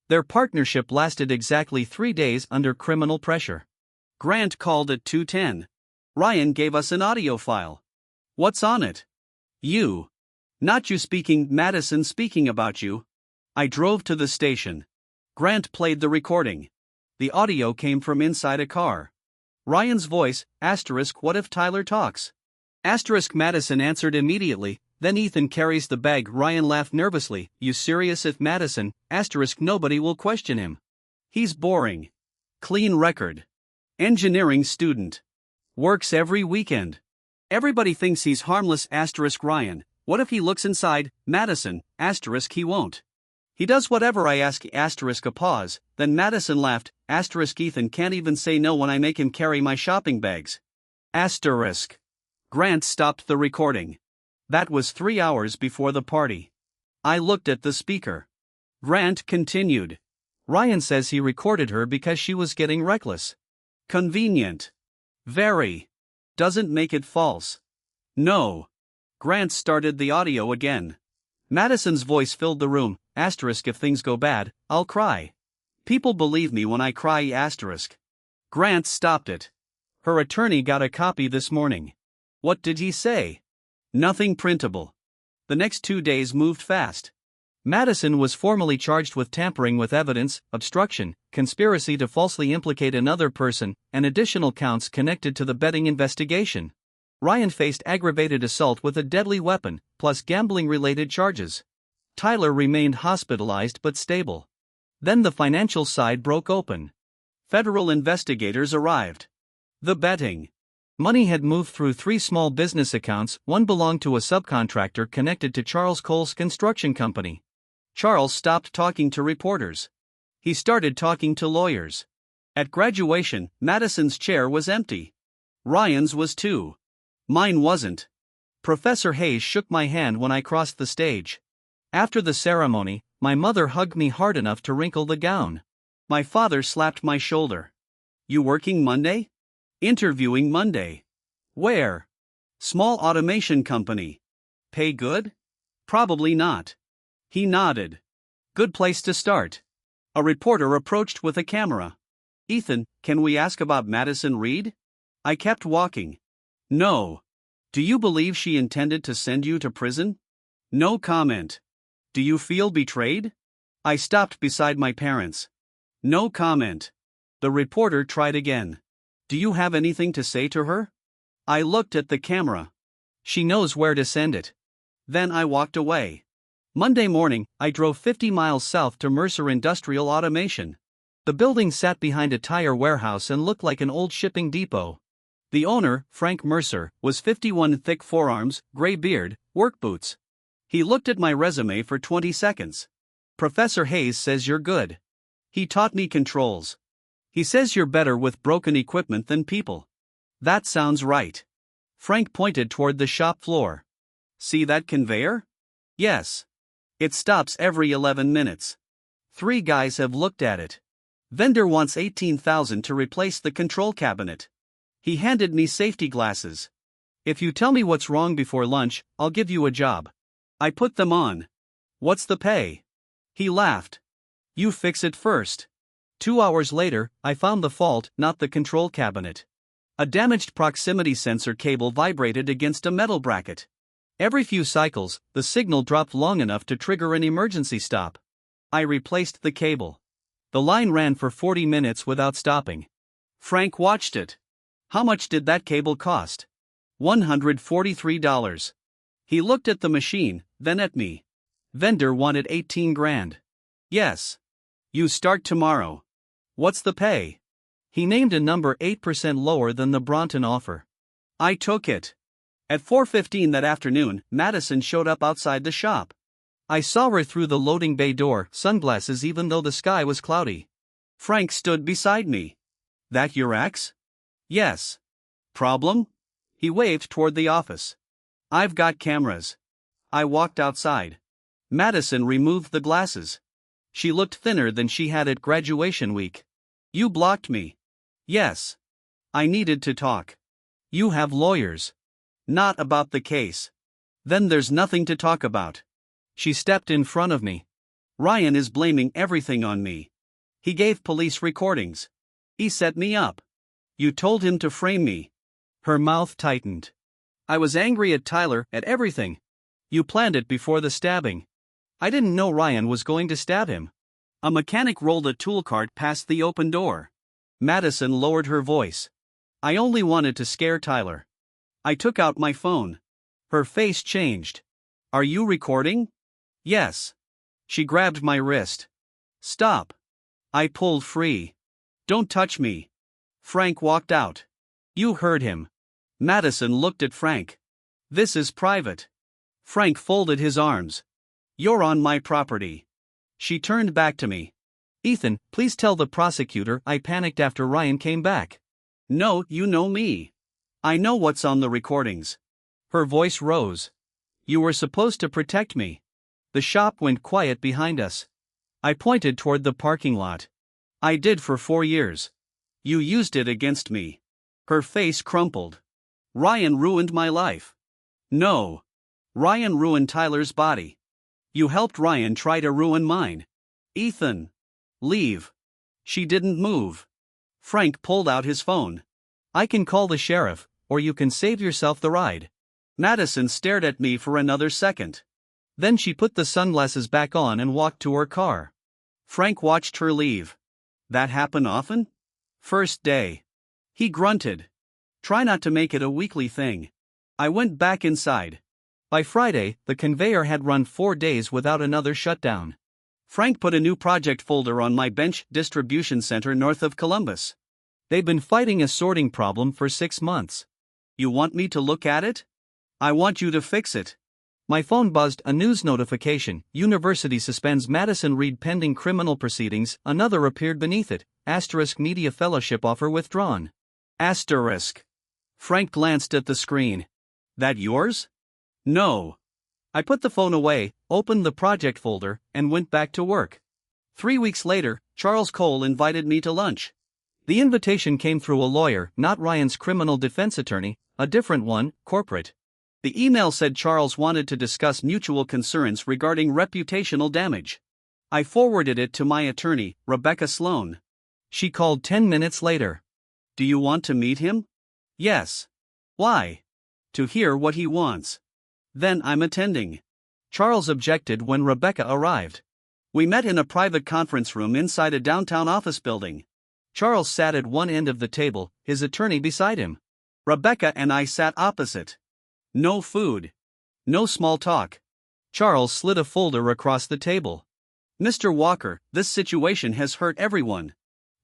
Their partnership lasted exactly 3 days under criminal pressure. Grant called at 2:10. Ryan gave us an audio file. What's on it? You. Not you speaking, Madison speaking about you. I drove to the station. Grant played the recording. The audio came from inside a car. Ryan's voice, asterisk what if Tyler talks? Asterisk Madison answered immediately, then Ethan carries the bag. Ryan laughed nervously, you serious if Madison, asterisk nobody will question him. He's boring. Clean record. Engineering student. Works every weekend. Everybody thinks he's harmless asterisk Ryan, what if he looks inside, Madison, asterisk he won't. He does whatever I ask asterisk a pause, then Madison laughed, asterisk Ethan can't even say no when I make him carry my shopping bags. Asterisk. Grant stopped the recording. That was 3 hours before the party. I looked at the speaker. Grant continued. Ryan says he recorded her because she was getting reckless. Convenient. Very. Doesn't make it false. No. Grant started the audio again. Madison's voice filled the room. Asterisk, if things go bad, I'll cry. People believe me when I cry. Asterisk. Grant stopped it. Her attorney got a copy this morning. What did he say? Nothing printable. The next 2 days moved fast. Madison was formally charged with tampering with evidence, obstruction, conspiracy to falsely implicate another person, and additional counts connected to the betting investigation. Ryan faced aggravated assault with a deadly weapon, plus gambling-related charges. Tyler remained hospitalized but stable. Then the financial side broke open. Federal investigators arrived. The betting money had moved through 3 small business accounts. One belonged to a subcontractor connected to Charles Cole's construction company. Charles stopped talking to reporters. He started talking to lawyers. At graduation, Madison's chair was empty. Ryan's was too. Mine wasn't. Professor Hayes shook my hand when I crossed the stage. After the ceremony, my mother hugged me hard enough to wrinkle the gown. My father slapped my shoulder. You working Monday? Interviewing Monday. Where? Small automation company. Pay good? Probably not. He nodded. Good place to start. A reporter approached with a camera. Ethan, can we ask about Madison Reed? I kept walking. No. Do you believe she intended to send you to prison? No comment. Do you feel betrayed? I stopped beside my parents. No comment. The reporter tried again. Do you have anything to say to her? I looked at the camera. She knows where to send it. Then I walked away. Monday morning, I drove 50 miles south to Mercer Industrial Automation. The building sat behind a tire warehouse and looked like an old shipping depot. The owner, Frank Mercer, was 51, thick forearms, gray beard, work boots. He looked at my resume for 20 seconds. Professor Hayes says you're good. He taught me controls. He says you're better with broken equipment than people. That sounds right. Frank pointed toward the shop floor. See that conveyor? Yes. It stops every 11 minutes. 3 guys have looked at it. Vendor wants $18,000 to replace the control cabinet. He handed me safety glasses. If you tell me what's wrong before lunch, I'll give you a job. I put them on. What's the pay? He laughed. You fix it first. 2 hours later, I found the fault, not the control cabinet. A damaged proximity sensor cable vibrated against a metal bracket. Every few cycles, the signal dropped long enough to trigger an emergency stop. I replaced the cable. The line ran for 40 minutes without stopping. Frank watched it. How much did that cable cost? $143. He looked at the machine, then at me. Vendor wanted 18 grand. Yes. You start tomorrow. What's the pay? He named a number 8% lower than the Bronton offer. I took it. At 4:15 that afternoon, Madison showed up outside the shop. I saw her through the loading bay door, sunglasses even though the sky was cloudy. Frank stood beside me. That your ex? Yes. Problem? He waved toward the office. I've got cameras. I walked outside. Madison removed the glasses. She looked thinner than she had at graduation week. You blocked me. Yes. I needed to talk. You have lawyers. Not about the case. Then there's nothing to talk about. She stepped in front of me. Ryan is blaming everything on me. He gave police recordings. He set me up. You told him to frame me. Her mouth tightened. I was angry at Tyler, at everything. You planned it before the stabbing. I didn't know Ryan was going to stab him. A mechanic rolled a tool cart past the open door. Madison lowered her voice. I only wanted to scare Tyler. I took out my phone. Her face changed. Are you recording? Yes. She grabbed my wrist. Stop. I pulled free. Don't touch me. Frank walked out. You heard him. Madison looked at Frank. This is private. Frank folded his arms. You're on my property. She turned back to me. Ethan, please tell the prosecutor I panicked after Ryan came back. No, you know me. I know what's on the recordings. Her voice rose. You were supposed to protect me. The shop went quiet behind us. I pointed toward the parking lot. I did for 4 years. You used it against me. Her face crumpled. Ryan ruined my life. No. Ryan ruined Tyler's body. You helped Ryan try to ruin mine. Ethan. Leave. She didn't move. Frank pulled out his phone. I can call the sheriff, or you can save yourself the ride. Madison stared at me for another second. Then she put the sunglasses back on and walked to her car. Frank watched her leave. That happen often? First day. He grunted. Try not to make it a weekly thing. I went back inside. By Friday, the conveyor had run 4 days without another shutdown. Frank put a new project folder on my bench distribution center north of Columbus. They've been fighting a sorting problem for 6 months. You want me to look at it? I want you to fix it. My phone buzzed a news notification. University suspends Madison Reed pending criminal proceedings. Another appeared beneath it. * media fellowship offer withdrawn. *. Frank glanced at the screen. That yours? No. I put the phone away, opened the project folder, and went back to work. 3 weeks later, Charles Cole invited me to lunch. The invitation came through a lawyer, not Ryan's criminal defense attorney, a different one, corporate. The email said Charles wanted to discuss mutual concerns regarding reputational damage. I forwarded it to my attorney, Rebecca Sloan. She called 10 minutes later. Do you want to meet him? Yes. Why? To hear what he wants. Then I'm attending. Charles objected when Rebecca arrived. We met in a private conference room inside a downtown office building. Charles sat at one end of the table, his attorney beside him. Rebecca and I sat opposite. No food. No small talk. Charles slid a folder across the table. Mr. Walker, this situation has hurt everyone.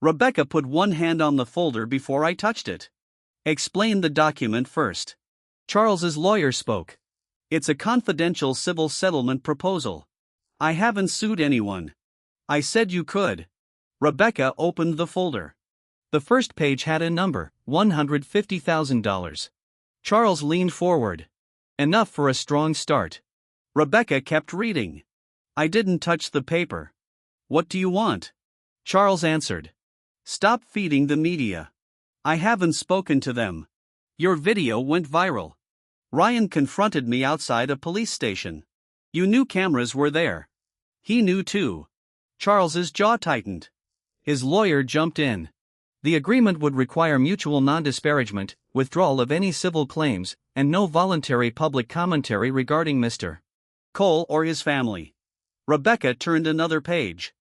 Rebecca put one hand on the folder before I touched it. Explain the document first. Charles's lawyer spoke. It's a confidential civil settlement proposal. I haven't sued anyone. I said you could. Rebecca opened the folder. The first page had a number, $150,000. Charles leaned forward. Enough for a strong start. Rebecca kept reading. I didn't touch the paper. What do you want? Charles answered. Stop feeding the media. I haven't spoken to them. Your video went viral. Ryan confronted me outside a police station. You knew cameras were there. He knew too. Charles's jaw tightened. His lawyer jumped in. The agreement would require mutual non-disparagement, withdrawal of any civil claims, and no voluntary public commentary regarding Mr. Cole or his family. Rebecca turned another page.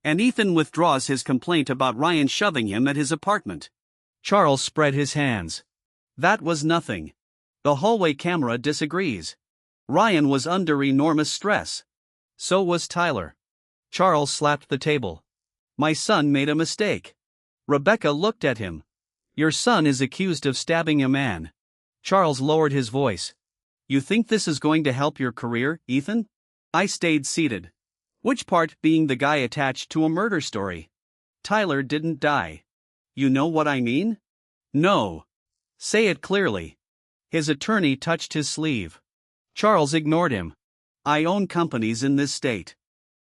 And Ethan withdraws his complaint about Ryan shoving him at his apartment. Charles spread his hands. That was nothing. The hallway camera disagrees. Ryan was under enormous stress. So was Tyler. Charles slapped the table. My son made a mistake. Rebecca looked at him. Your son is accused of stabbing a man. Charles lowered his voice. You think this is going to help your career, Ethan? I stayed seated. Which part being the guy attached to a murder story? Tyler didn't die. You know what I mean? No. Say it clearly. His attorney touched his sleeve. Charles ignored him. I own companies in this state.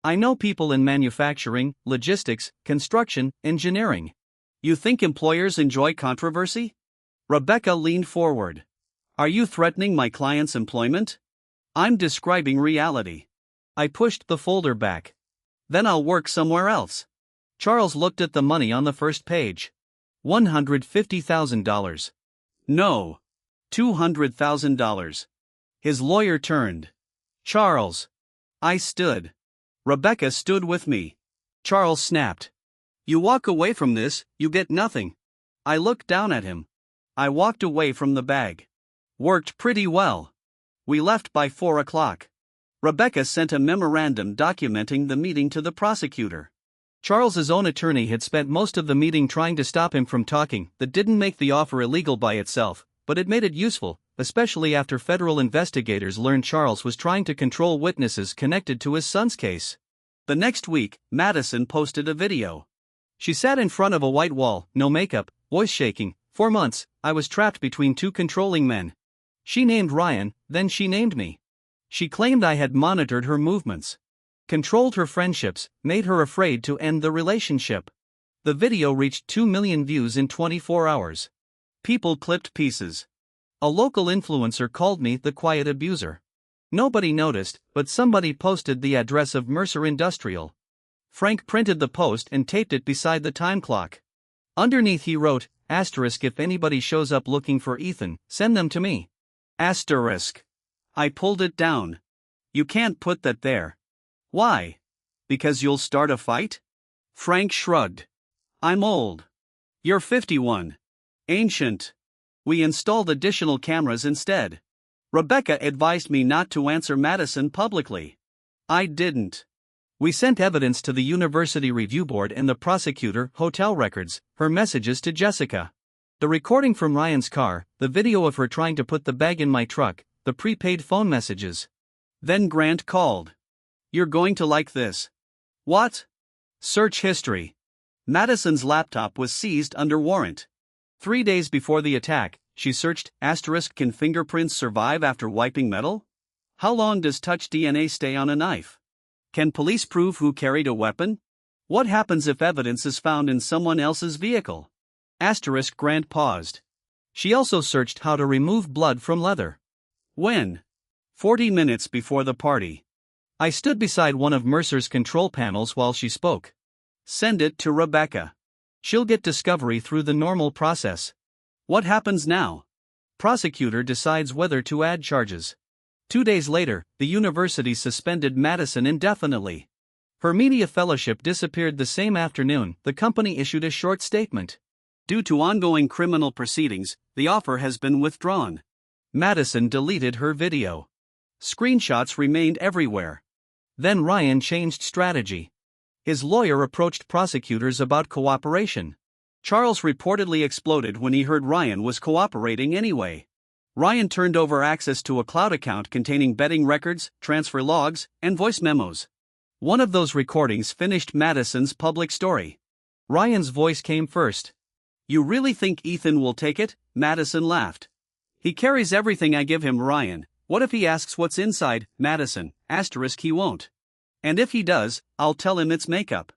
I know people in manufacturing, logistics, construction, engineering. You think employers enjoy controversy? Rebecca leaned forward. Are you threatening my client's employment? I'm describing reality. I pushed the folder back. Then I'll work somewhere else. Charles looked at the money on the first page. $150,000. No. $200,000. His lawyer turned. Charles. I stood. Rebecca stood with me. Charles snapped. You walk away from this, you get nothing. I looked down at him. I walked away from the bag. Worked pretty well. We left by 4 o'clock. Rebecca sent a memorandum documenting the meeting to the prosecutor. Charles's own attorney had spent most of the meeting trying to stop him from talking. That didn't make the offer illegal by itself, but it made it useful, especially after federal investigators learned Charles was trying to control witnesses connected to his son's case. The next week, Madison posted a video. She sat in front of a white wall, no makeup, voice shaking. 4 months, I was trapped between two controlling men. She named Ryan, then she named me. She claimed I had monitored her movements, controlled her friendships, made her afraid to end the relationship. The video reached 2 million views in 24 hours. People clipped pieces. A local influencer called me the quiet abuser. Nobody noticed, but somebody posted the address of Mercer Industrial. Frank printed the post and taped it beside the time clock. Underneath he wrote, asterisk, if anybody shows up looking for Ethan, send them to me. Asterisk. I pulled it down. You can't put that there. Why? Because you'll start a fight? Frank shrugged. I'm old. You're 51. Ancient. We installed additional cameras instead. Rebecca advised me not to answer Madison publicly. I didn't. We sent evidence to the University Review Board and the prosecutor, hotel records, her messages to Jessica. The recording from Ryan's car, the video of her trying to put the bag in my truck, the prepaid phone messages. Then Grant called. You're going to like this. What? Search history. Madison's laptop was seized under warrant. 3 days before the attack, she searched, asterisk, can fingerprints survive after wiping metal? How long does touch DNA stay on a knife? Can police prove who carried a weapon? What happens if evidence is found in someone else's vehicle? Asterisk, Grant paused. She also searched how to remove blood from leather. When? 40 minutes before the party. I stood beside one of Mercer's control panels while she spoke. Send it to Rebecca. She'll get discovery through the normal process. What happens now? Prosecutor decides whether to add charges. 2 days later, the university suspended Madison indefinitely. Her media fellowship disappeared the same afternoon. The company issued a short statement. Due to ongoing criminal proceedings, the offer has been withdrawn. Madison deleted her video. Screenshots remained everywhere. Then Ryan changed strategy. His lawyer approached prosecutors about cooperation. Charles reportedly exploded when he heard Ryan was cooperating anyway. Ryan turned over access to a cloud account containing betting records, transfer logs, and voice memos. One of those recordings finished Madison's public story. Ryan's voice came first. You really think Ethan will take it? Madison laughed. He carries everything I give him, Ryan. What if he asks what's inside, Madison? Asterisk, he won't. And if he does, I'll tell him it's makeup.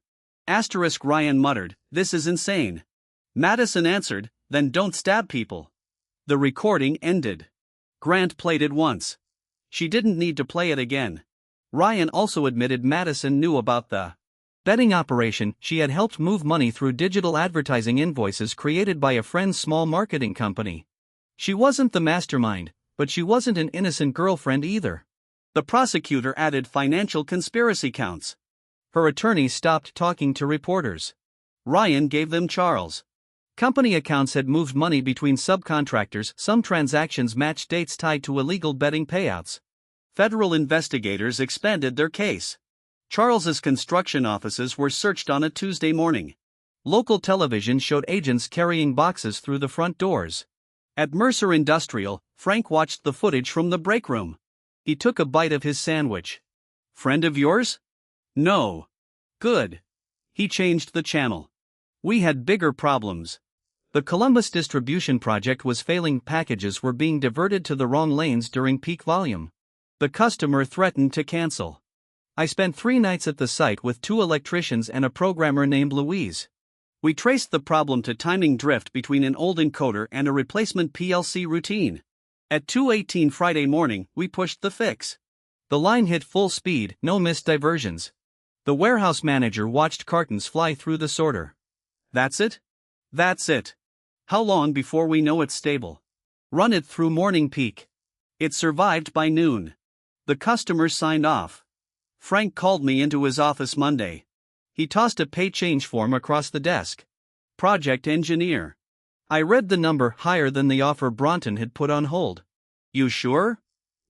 Asterisk, Ryan muttered, this is insane. Madison answered, then don't stab people. The recording ended. Grant played it once. She didn't need to play it again. Ryan also admitted Madison knew about the betting operation. She had helped move money through digital advertising invoices created by a friend's small marketing company. She wasn't the mastermind, but she wasn't an innocent girlfriend either. The prosecutor added financial conspiracy counts. Her attorney stopped talking to reporters. Ryan gave them Charles. Company accounts had moved money between subcontractors. Some transactions matched dates tied to illegal betting payouts. Federal investigators expanded their case. Charles's construction offices were searched on a Tuesday morning. Local television showed agents carrying boxes through the front doors. At Mercer Industrial, Frank watched the footage from the break room. He took a bite of his sandwich. Friend of yours? No. Good. He changed the channel. We had bigger problems. The Columbus distribution project was failing. Packages were being diverted to the wrong lanes during peak volume. The customer threatened to cancel. I spent 3 nights at the site with 2 electricians and a programmer named Louise. We traced the problem to timing drift between an old encoder and a replacement PLC routine. At 2:18 Friday morning, we pushed the fix. The line hit full speed, no missed diversions. The warehouse manager watched cartons fly through the sorter. That's it? That's it. How long before we know it's stable? Run it through morning peak. It survived by noon. The customers signed off. Frank called me into his office Monday. He tossed a pay change form across the desk. Project engineer. I read the number higher than the offer Bronton had put on hold. You sure?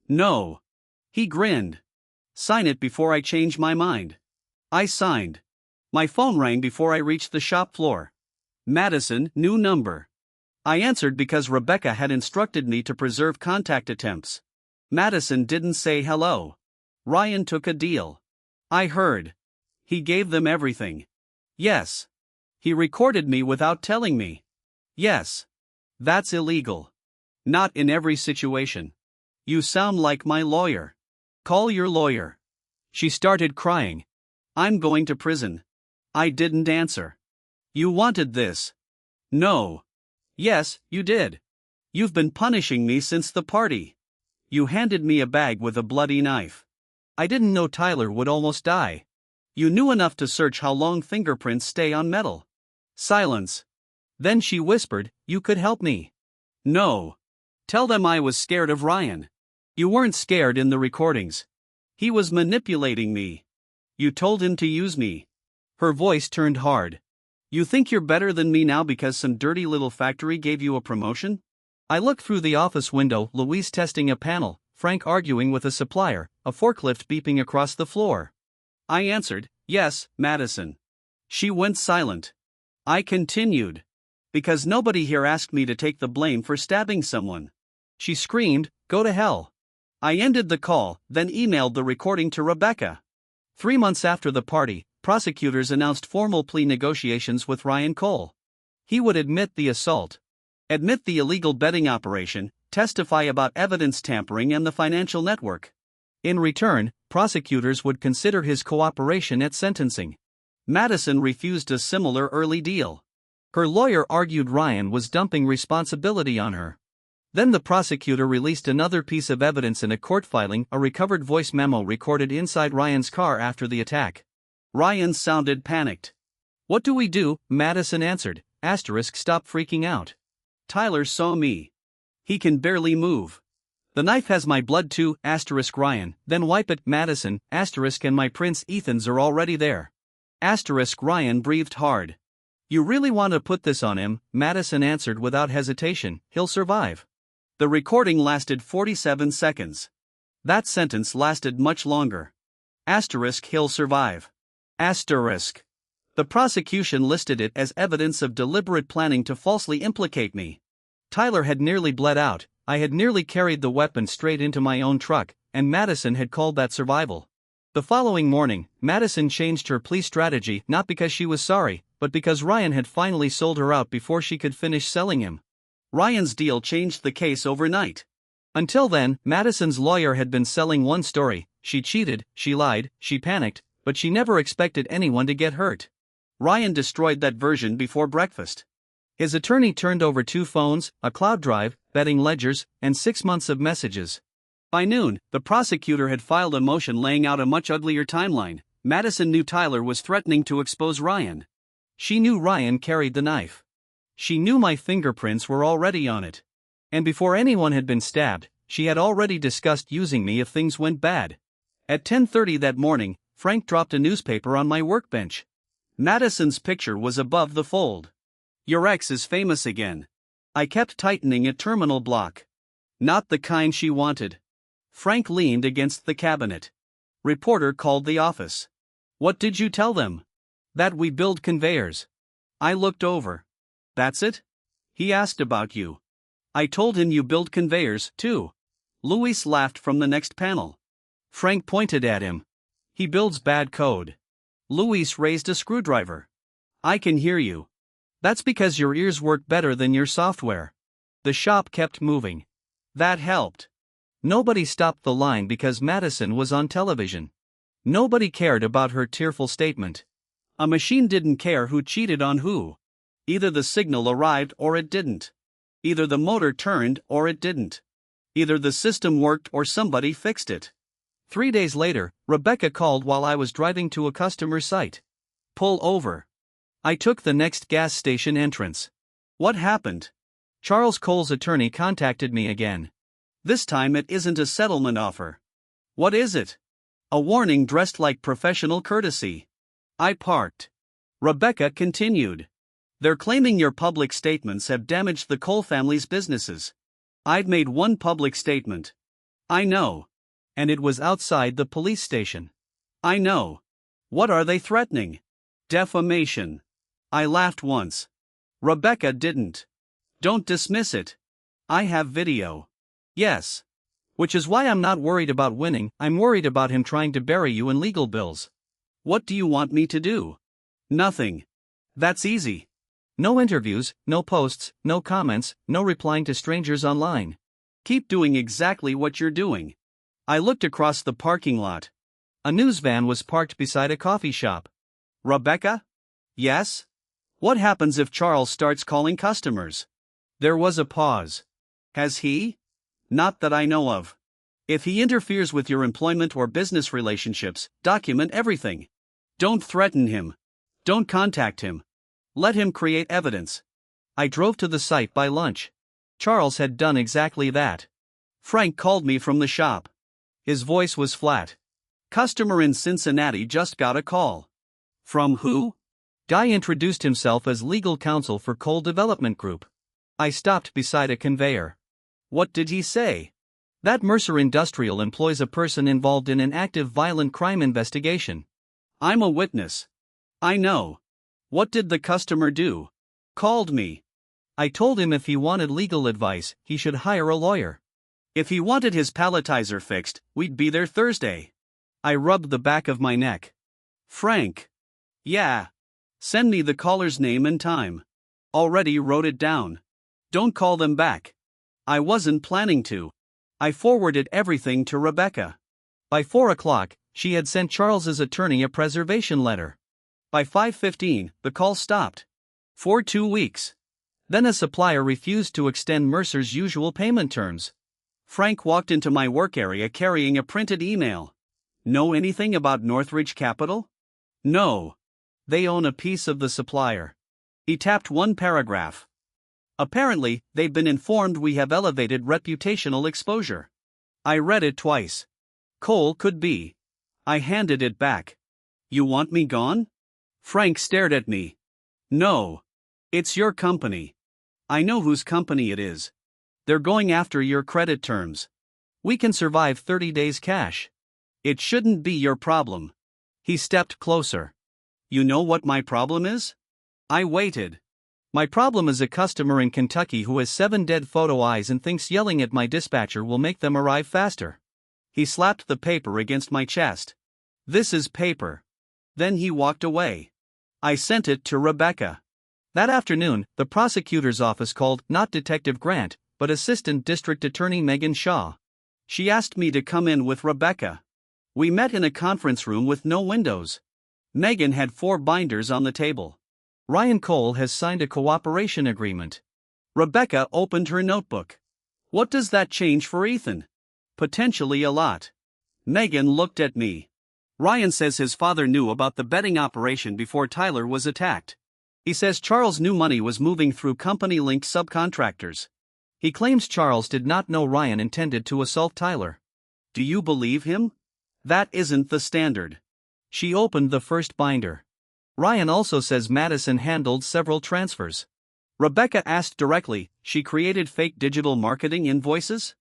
No. He grinned. Sign it before I change my mind. I signed. My phone rang before I reached the shop floor. Madison, new number. I answered because Rebecca had instructed me to preserve contact attempts. Madison didn't say hello. Ryan took a deal. I heard. He gave them everything. Yes. He recorded me without telling me. Yes. That's illegal. Not in every situation. You sound like my lawyer. Call your lawyer. She started crying. I'm going to prison. I didn't answer. You wanted this. No. Yes, you did. You've been punishing me since the party. You handed me a bag with a bloody knife. I didn't know Tyler would almost die. You knew enough to search how long fingerprints stay on metal. Silence. Then she whispered, you could help me. No. Tell them I was scared of Ryan. You weren't scared in the recordings. He was manipulating me. You told him to use me. Her voice turned hard. You think you're better than me now because some dirty little factory gave you a promotion? I looked through the office window, Louise testing a panel, Frank arguing with a supplier, a forklift beeping across the floor. I answered, yes, Madison. She went silent. I continued. Because nobody here asked me to take the blame for stabbing someone. She screamed, go to hell. I ended the call, then emailed the recording to Rebecca. 3 months after the party, prosecutors announced formal plea negotiations with Ryan Cole. He would admit the assault, admit the illegal betting operation, testify about evidence tampering and the financial network. In return, prosecutors would consider his cooperation at sentencing. Madison refused a similar early deal. Her lawyer argued Ryan was dumping responsibility on her. Then the prosecutor released another piece of evidence in a court filing, a recovered voice memo recorded inside Ryan's car after the attack. Ryan sounded panicked. What do we do? Madison answered. Stop freaking out. Tyler saw me. He can barely move. The knife has my blood too, Ryan, then wipe it, Madison, and my Prince Ethan's are already there. Ryan breathed hard. You really want to put this on him? Madison answered without hesitation, he'll survive. The recording lasted 47 seconds. That sentence lasted much longer. He'll survive. The prosecution listed it as evidence of deliberate planning to falsely implicate me. Tyler had nearly bled out, I had nearly carried the weapon straight into my own truck, and Madison had called that survival. The following morning, Madison changed her plea strategy not because she was sorry, but because Ryan had finally sold her out before she could finish selling him. Ryan's deal changed the case overnight. Until then, Madison's lawyer had been selling one story: she cheated, she lied, she panicked, but she never expected anyone to get hurt. Ryan destroyed that version before breakfast. His attorney turned over 2 phones, a cloud drive, betting ledgers, and 6 months of messages. By noon, the prosecutor had filed a motion laying out a much uglier timeline. Madison knew Tyler was threatening to expose Ryan. She knew Ryan carried the knife. She knew my fingerprints were already on it. And before anyone had been stabbed, she had already discussed using me if things went bad. At 10:30 that morning, Frank dropped a newspaper on my workbench. Madison's picture was above the fold. Your ex is famous again. I kept tightening a terminal block. Not the kind she wanted. Frank leaned against the cabinet. Reporter called the office. What did you tell them? That we build conveyors. I looked over. That's it? He asked about you. I told him you build conveyors, too. Luis laughed from the next panel. Frank pointed at him. He builds bad code. Luis raised a screwdriver. I can hear you. That's because your ears work better than your software. The shop kept moving. That helped. Nobody stopped the line because Madison was on television. Nobody cared about her tearful statement. A machine didn't care who cheated on who. Either the signal arrived or it didn't. Either the motor turned or it didn't. Either the system worked or somebody fixed it. 3 days later, Rebecca called while I was driving to a customer's site. Pull over. I took the next gas station entrance. What happened? Charles Cole's attorney contacted me again. This time it isn't a settlement offer. What is it? A warning dressed like professional courtesy. I parked. Rebecca continued. They're claiming your public statements have damaged the Cole family's businesses. I've made one public statement. I know. And it was outside the police station. I know. What are they threatening? Defamation. I laughed once. Rebecca didn't. Don't dismiss it. I have video. Yes. Which is why I'm not worried about winning, I'm worried about him trying to bury you in legal bills. What do you want me to do? Nothing. That's easy. No interviews, no posts, no comments, no replying to strangers online. Keep doing exactly what you're doing. I looked across the parking lot. A news van was parked beside a coffee shop. Rebecca? Yes? What happens if Charles starts calling customers? There was a pause. Has he? Not that I know of. If he interferes with your employment or business relationships, document everything. Don't threaten him. Don't contact him. Let him create evidence. I drove to the site by lunch. Charles had done exactly that. Frank called me from the shop. His voice was flat. Customer in Cincinnati just got a call. From who? Guy introduced himself as legal counsel for Coal Development Group. I stopped beside a conveyor. What did he say? That Mercer Industrial employs a person involved in an active violent crime investigation. I'm a witness. I know. What did the customer do? Called me. I told him if he wanted legal advice, he should hire a lawyer. If he wanted his palletizer fixed, we'd be there Thursday. I rubbed the back of my neck. Frank. Yeah. Send me the caller's name and time. Already wrote it down. Don't call them back. I wasn't planning to. I forwarded everything to Rebecca. By 4 o'clock, she had sent Charles's attorney a preservation letter. By 5:15, the call stopped. For 2 weeks. Then a supplier refused to extend Mercer's usual payment terms. Frank walked into my work area carrying a printed email. Know anything about Northridge Capital? No. They own a piece of the supplier. He tapped one paragraph. Apparently, they've been informed we have elevated reputational exposure. I read it twice. Coal could be. I handed it back. You want me gone? Frank stared at me. No. It's your company. I know whose company it is. They're going after your credit terms. We can survive 30 days cash. It shouldn't be your problem. He stepped closer. You know what my problem is? I waited. My problem is a customer in Kentucky who has 7 dead photo eyes and thinks yelling at my dispatcher will make them arrive faster. He slapped the paper against my chest. This is paper. Then he walked away. I sent it to Rebecca. That afternoon, the prosecutor's office called not Detective Grant, but Assistant District Attorney Megan Shaw. She asked me to come in with Rebecca. We met in a conference room with no windows. Megan had 4 binders on the table. Ryan Cole has signed a cooperation agreement. Rebecca opened her notebook. What does that change for Ethan? Potentially a lot. Megan looked at me. Ryan says his father knew about the betting operation before Tyler was attacked. He says Charles knew money was moving through company-linked subcontractors. He claims Charles did not know Ryan intended to assault Tyler. Do you believe him? That isn't the standard. She opened the first binder. Ryan also says Madison handled several transfers. Rebecca asked directly, she created fake digital marketing invoices?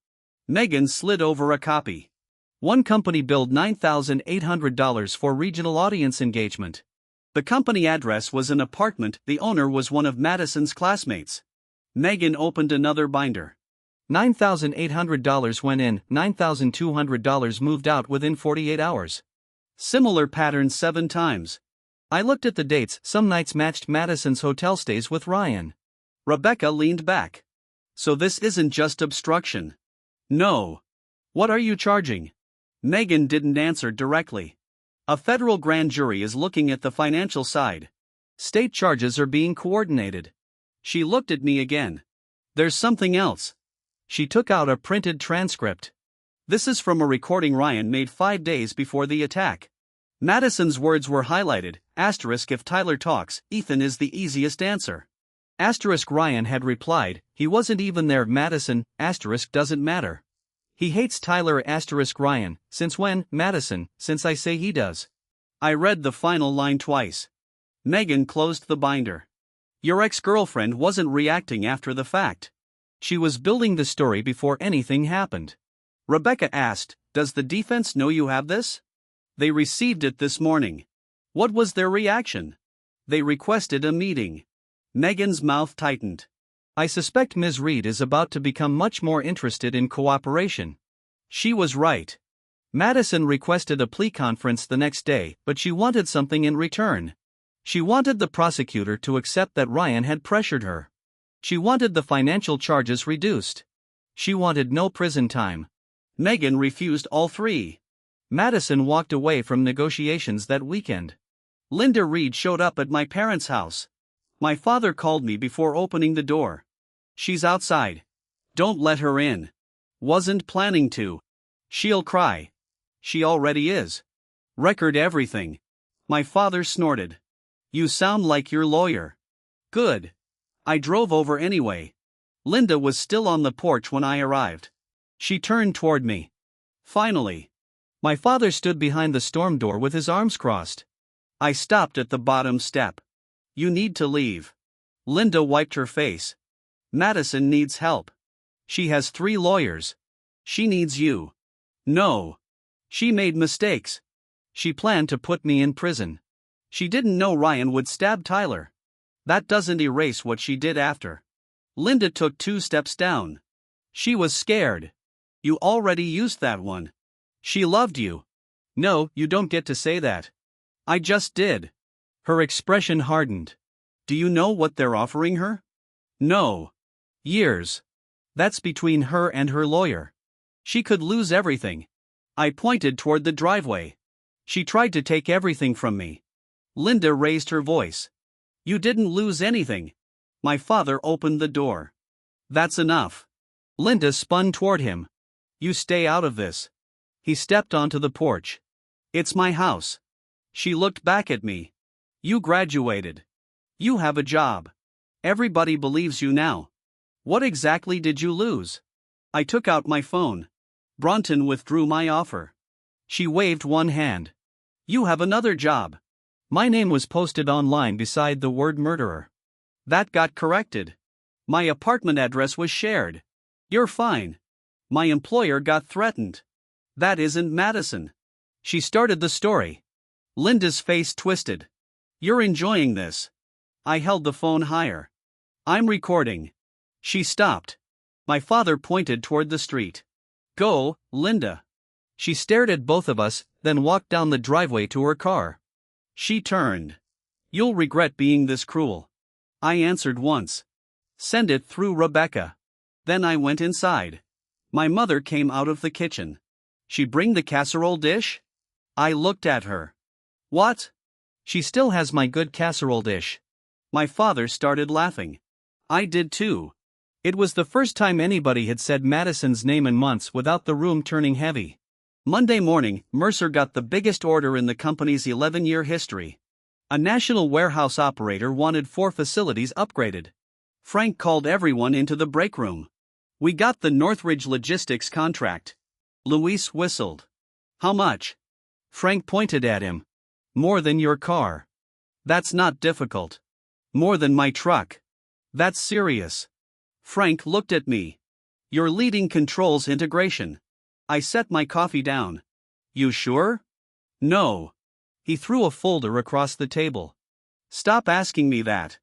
Megan slid over a copy. One company billed $9,800 for regional audience engagement. The company address was an apartment, the owner was one of Madison's classmates. Megan opened another binder. $9,800 went in, $9,200 moved out within 48 hours. Similar pattern 7 times. I looked at the dates, some nights matched Madison's hotel stays with Ryan. Rebecca leaned back. So this isn't just obstruction. No. What are you charging? Megan didn't answer directly. A federal grand jury is looking at the financial side. State charges are being coordinated. She looked at me again. There's something else. She took out a printed transcript. This is from a recording Ryan made 5 days before the attack. Madison's words were highlighted, asterisk if Tyler talks, Ethan is the easiest answer. Asterisk Ryan had replied, he wasn't even there Madison, asterisk doesn't matter. He hates Tyler asterisk Ryan, since when, Madison, since I say he does. I read the final line twice. Megan closed the binder. Your ex-girlfriend wasn't reacting after the fact. She was building the story before anything happened. Rebecca asked, does the defense know you have this? They received it this morning. What was their reaction? They requested a meeting. Megan's mouth tightened. I suspect Ms. Reed is about to become much more interested in cooperation. She was right. Madison requested a plea conference the next day, but she wanted something in return. She wanted the prosecutor to accept that Ryan had pressured her. She wanted the financial charges reduced. She wanted no prison time. Megan refused all three. Madison walked away from negotiations that weekend. Linda Reed showed up at my parents' house. My father called me before opening the door. She's outside. Don't let her in. Wasn't planning to. She'll cry. She already is. Record everything. My father snorted. You sound like your lawyer. Good. I drove over anyway. Linda was still on the porch when I arrived. She turned toward me. Finally. My father stood behind the storm door with his arms crossed. I stopped at the bottom step. You need to leave. Linda wiped her face. Madison needs help. She has 3 lawyers. She needs you. No. She made mistakes. She planned to put me in prison. She didn't know Ryan would stab Tyler. That doesn't erase what she did after. Linda took 2 steps down. She was scared. You already used that one. She loved you. No, you don't get to say that. I just did. Her expression hardened. Do you know what they're offering her? No. Years. That's between her and her lawyer. She could lose everything. I pointed toward the driveway. She tried to take everything from me. Linda raised her voice. You didn't lose anything. My father opened the door. That's enough. Linda spun toward him. You stay out of this. He stepped onto the porch. It's my house. She looked back at me. You graduated. You have a job. Everybody believes you now. What exactly did you lose? I took out my phone. Bronton withdrew my offer. She waved one hand. You have another job. My name was posted online beside the word murderer. That got corrected. My apartment address was shared. You're fine. My employer got threatened. That isn't Madison. She started the story. Linda's face twisted. You're enjoying this. I held the phone higher. I'm recording. She stopped. My father pointed toward the street. Go, Linda. She stared at both of us, then walked down the driveway to her car. She turned. You'll regret being this cruel. I answered once. Send it through Rebecca. Then I went inside. My mother came out of the kitchen. She bring the casserole dish? I looked at her. What? She still has my good casserole dish. My father started laughing. I did too. It was the first time anybody had said Madison's name in months without the room turning heavy. Monday morning, Mercer got the biggest order in the company's 11-year history. A national warehouse operator wanted 4 facilities upgraded. Frank called everyone into the break room. We got the Northridge Logistics contract. Luis whistled. How much? Frank pointed at him. More than your car. That's not difficult. More than my truck. That's serious. Frank looked at me. You're leading controls integration. I set my coffee down. You sure? No. He threw a folder across the table. Stop asking me that.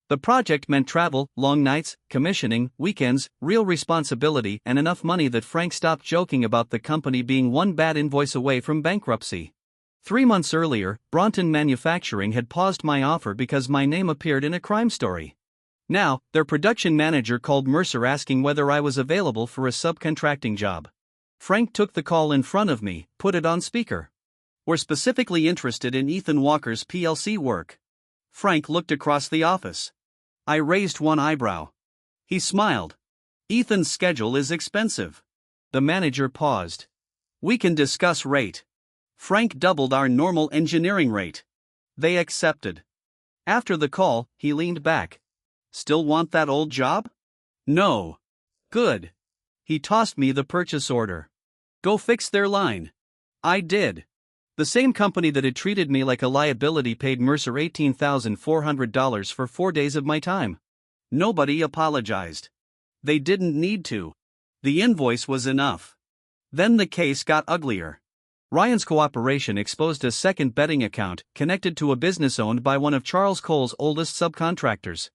The project meant travel, long nights, commissioning, weekends, real responsibility, and enough money that Frank stopped joking about the company being one bad invoice away from bankruptcy. 3 months earlier, Bronton Manufacturing had paused my offer because my name appeared in a crime story. Now, their production manager called Mercer asking whether I was available for a subcontracting job. Frank took the call in front of me, put it on speaker. We're specifically interested in Ethan Walker's PLC work. Frank looked across the office. I raised one eyebrow. He smiled. Ethan's schedule is expensive. The manager paused. We can discuss rate. Frank doubled our normal engineering rate. They accepted. After the call, he leaned back. Still want that old job? No. Good. He tossed me the purchase order. Go fix their line. I did. The same company that had treated me like a liability paid Mercer $18,400 for 4 days of my time. Nobody apologized. They didn't need to. The invoice was enough. Then the case got uglier. Ryan's cooperation exposed a second betting account connected to a business owned by one of Charles Cole's oldest subcontractors.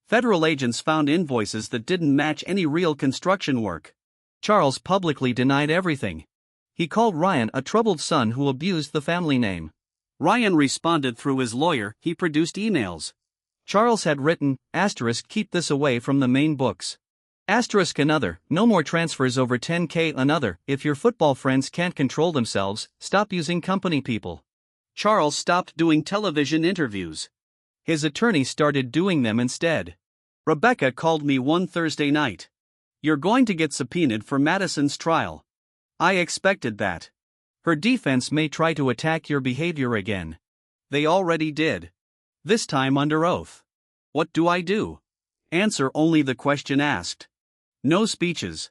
Federal agents found invoices that didn't match any real construction work. Charles publicly denied everything. He called Ryan a troubled son who abused the family name. Ryan responded through his lawyer. He produced emails. Charles had written, *, keep this away from the main books. Another, no more transfers over 10K. Another, if your football friends can't control themselves, stop using company people. Charles stopped doing television interviews. His attorney started doing them instead. Rebecca called me one Thursday night. You're going to get subpoenaed for Madison's trial. I expected that. Her defense may try to attack your behavior again. They already did. This time under oath. What do I do? Answer only the question asked. No speeches.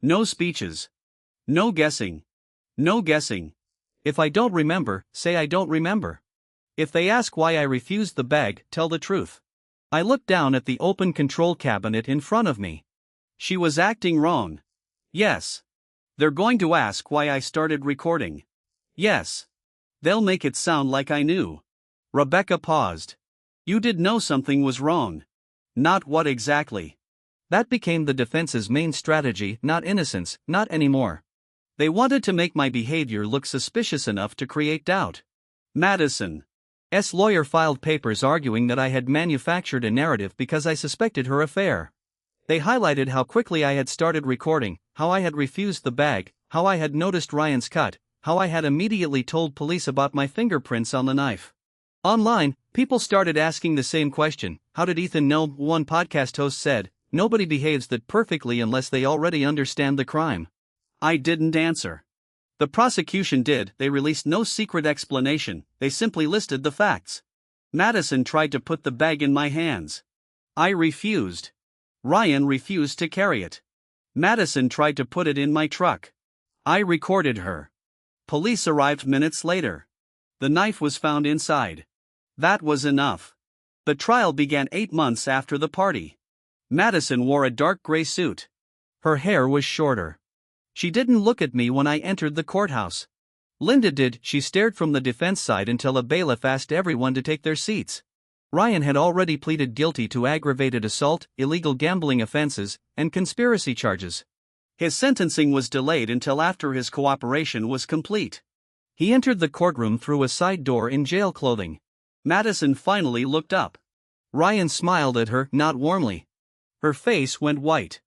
No speeches. No guessing. No guessing. If I don't remember, say I don't remember. If they ask why I refused the bag, tell the truth. I looked down at the open control cabinet in front of me. She was acting wrong. Yes. They're going to ask why I started recording. Yes. They'll make it sound like I knew. Rebecca paused. You did know something was wrong. Not what exactly. That became the defense's main strategy, not innocence, not anymore. They wanted to make my behavior look suspicious enough to create doubt. Madison's lawyer filed papers arguing that I had manufactured a narrative because I suspected her affair. They highlighted how quickly I had started recording, how I had refused the bag, how I had noticed Ryan's cut, how I had immediately told police about my fingerprints on the knife. Online, people started asking the same question: how did Ethan know? One podcast host said, nobody behaves that perfectly unless they already understand the crime. I didn't answer. The prosecution did. They released no secret explanation, they simply listed the facts. Madison tried to put the bag in my hands. I refused. Ryan refused to carry it. Madison tried to put it in my truck. I recorded her. Police arrived minutes later. The knife was found inside. That was enough. The trial began 8 months after the party. Madison wore a dark gray suit. Her hair was shorter. She didn't look at me when I entered the courthouse. Linda did. She stared from the defense side until a bailiff asked everyone to take their seats. Ryan had already pleaded guilty to aggravated assault, illegal gambling offenses, and conspiracy charges. His sentencing was delayed until after his cooperation was complete. He entered the courtroom through a side door in jail clothing. Madison finally looked up. Ryan smiled at her, not warmly. Her face went white.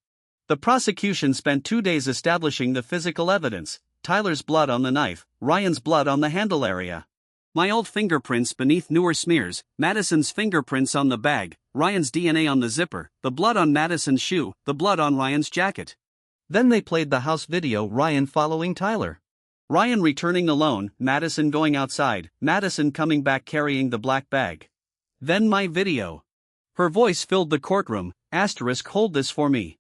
The prosecution spent 2 days establishing the physical evidence: Tyler's blood on the knife, Ryan's blood on the handle area, my old fingerprints beneath newer smears, Madison's fingerprints on the bag, Ryan's DNA on the zipper, the blood on Madison's shoe, the blood on Ryan's jacket. Then they played the house video: Ryan following Tyler. Ryan returning alone, Madison going outside, Madison coming back carrying the black bag. Then my video. Her voice filled the courtroom: hold this for me.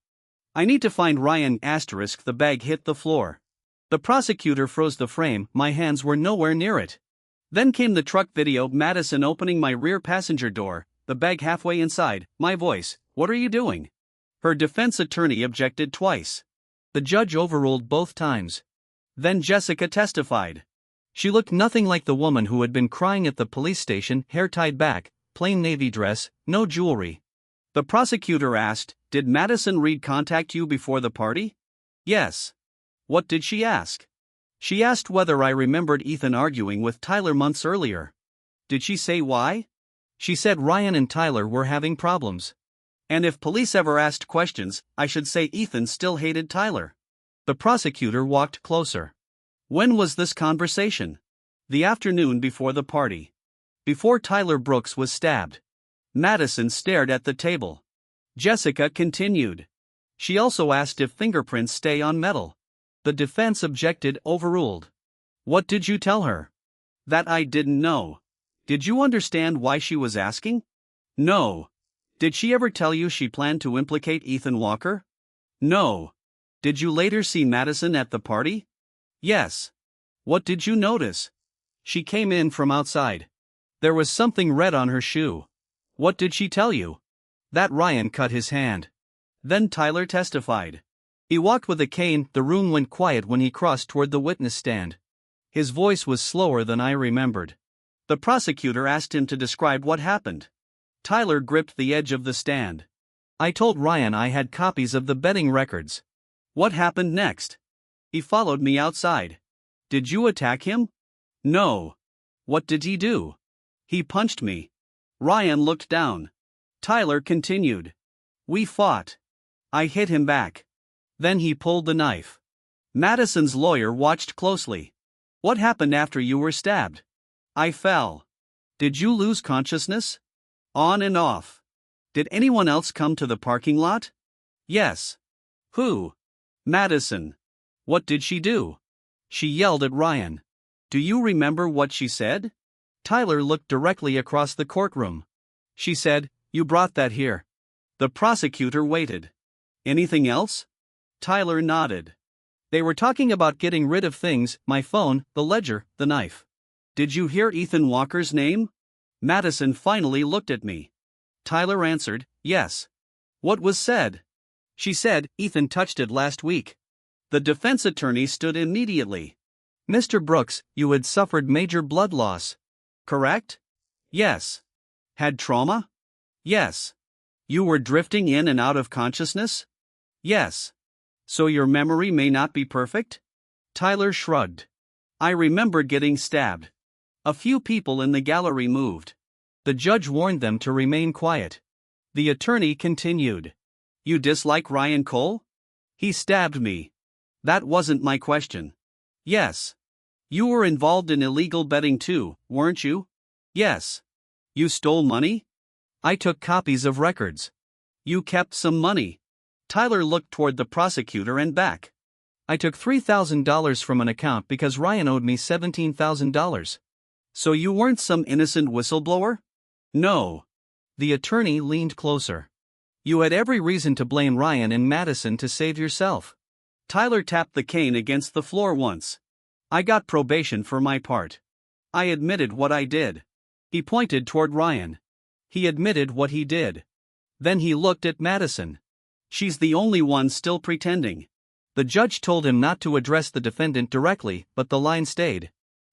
I need to find Ryan. The bag hit the floor. The prosecutor froze the frame, my hands were nowhere near it. Then came the truck video: Madison opening my rear passenger door, the bag halfway inside, my voice: what are you doing? Her defense attorney objected twice. The judge overruled both times. Then Jessica testified. She looked nothing like the woman who had been crying at the police station: hair tied back, plain navy dress, no jewelry. The prosecutor asked, did Madison Reed contact you before the party? Yes. What did she ask? She asked whether I remembered Ethan arguing with Tyler months earlier. Did she say why? She said Ryan and Tyler were having problems. And if police ever asked questions, I should say Ethan still hated Tyler. The prosecutor walked closer. When was this conversation? The afternoon before the party. Before Tyler Brooks was stabbed. Madison stared at the table. Jessica continued. She also asked if fingerprints stay on metal. The defense objected, overruled. What did you tell her? That I didn't know. Did you understand why she was asking? No. Did she ever tell you she planned to implicate Ethan Walker? No. Did you later see Madison at the party? Yes. What did you notice? She came in from outside. There was something red on her shoe. What did she tell you? That Ryan cut his hand. Then Tyler testified. He walked with a cane. The room went quiet when he crossed toward the witness stand. His voice was slower than I remembered. The prosecutor asked him to describe what happened. Tyler gripped the edge of the stand. I told Ryan I had copies of the betting records. What happened next? He followed me outside. Did you attack him? No. What did he do? He punched me. Ryan looked down. Tyler continued. We fought. I hit him back. Then he pulled the knife. Madison's lawyer watched closely. What happened after you were stabbed? I fell. Did you lose consciousness? On and off. Did anyone else come to the parking lot? Yes. Who? Madison. What did she do? She yelled at Ryan. Do you remember what she said? Tyler looked directly across the courtroom. She said, "You brought that here." The prosecutor waited. Anything else? Tyler nodded. They were talking about getting rid of things, my phone, the ledger, the knife. Did you hear Ethan Walker's name? Madison finally looked at me. Tyler answered, yes. What was said? She said, Ethan touched it last week. The defense attorney stood immediately. Mr. Brooks, you had suffered major blood loss. Correct? Yes. Had trauma? Yes. You were drifting in and out of consciousness? Yes. So your memory may not be perfect? Tyler shrugged. I remember getting stabbed. A few people in the gallery moved. The judge warned them to remain quiet. The attorney continued. You dislike Ryan Cole? He stabbed me. That wasn't my question. Yes. You were involved in illegal betting too, weren't you? Yes. You stole money? I took copies of records. You kept some money. Tyler looked toward the prosecutor and back. I took $3,000 from an account because Ryan owed me $17,000. So you weren't some innocent whistleblower? No. The attorney leaned closer. You had every reason to blame Ryan and Madison to save yourself. Tyler tapped the cane against the floor once. I got probation for my part. I admitted what I did. He pointed toward Ryan. He admitted what he did. Then he looked at Madison. She's the only one still pretending. The judge told him not to address the defendant directly, but the line stayed.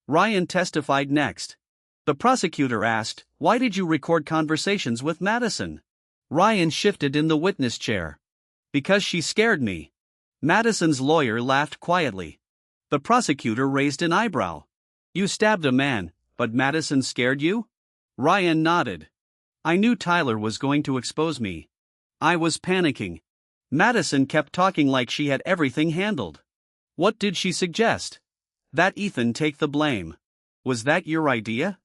Ryan testified next. The prosecutor asked, why did you record conversations with Madison? Ryan shifted in the witness chair. Because she scared me. Madison's lawyer laughed quietly. The prosecutor raised an eyebrow. You stabbed a man, but Madison scared you? Ryan nodded. I knew Tyler was going to expose me. I was panicking. Madison kept talking like she had everything handled. What did she suggest? That Ethan take the blame. Was that your idea?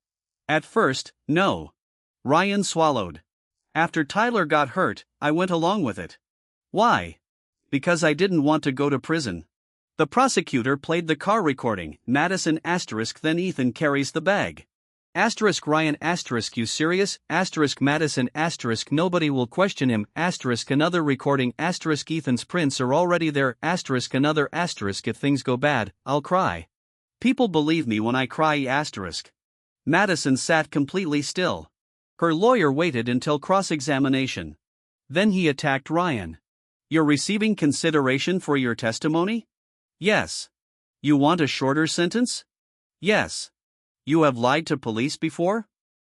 At first, no. Ryan swallowed. After Tyler got hurt, I went along with it. Why? Because I didn't want to go to prison. The prosecutor played the car recording, Madison *, then Ethan carries the bag. Ryan *, you serious? Madison *, nobody will question him, another recording *, Ethan's prints are already there, another *, if things go bad, I'll cry. People believe me when I cry *. Madison sat completely still. Her lawyer waited until cross-examination. Then he attacked Ryan. You're receiving consideration for your testimony? Yes. You want a shorter sentence? Yes. You have lied to police before?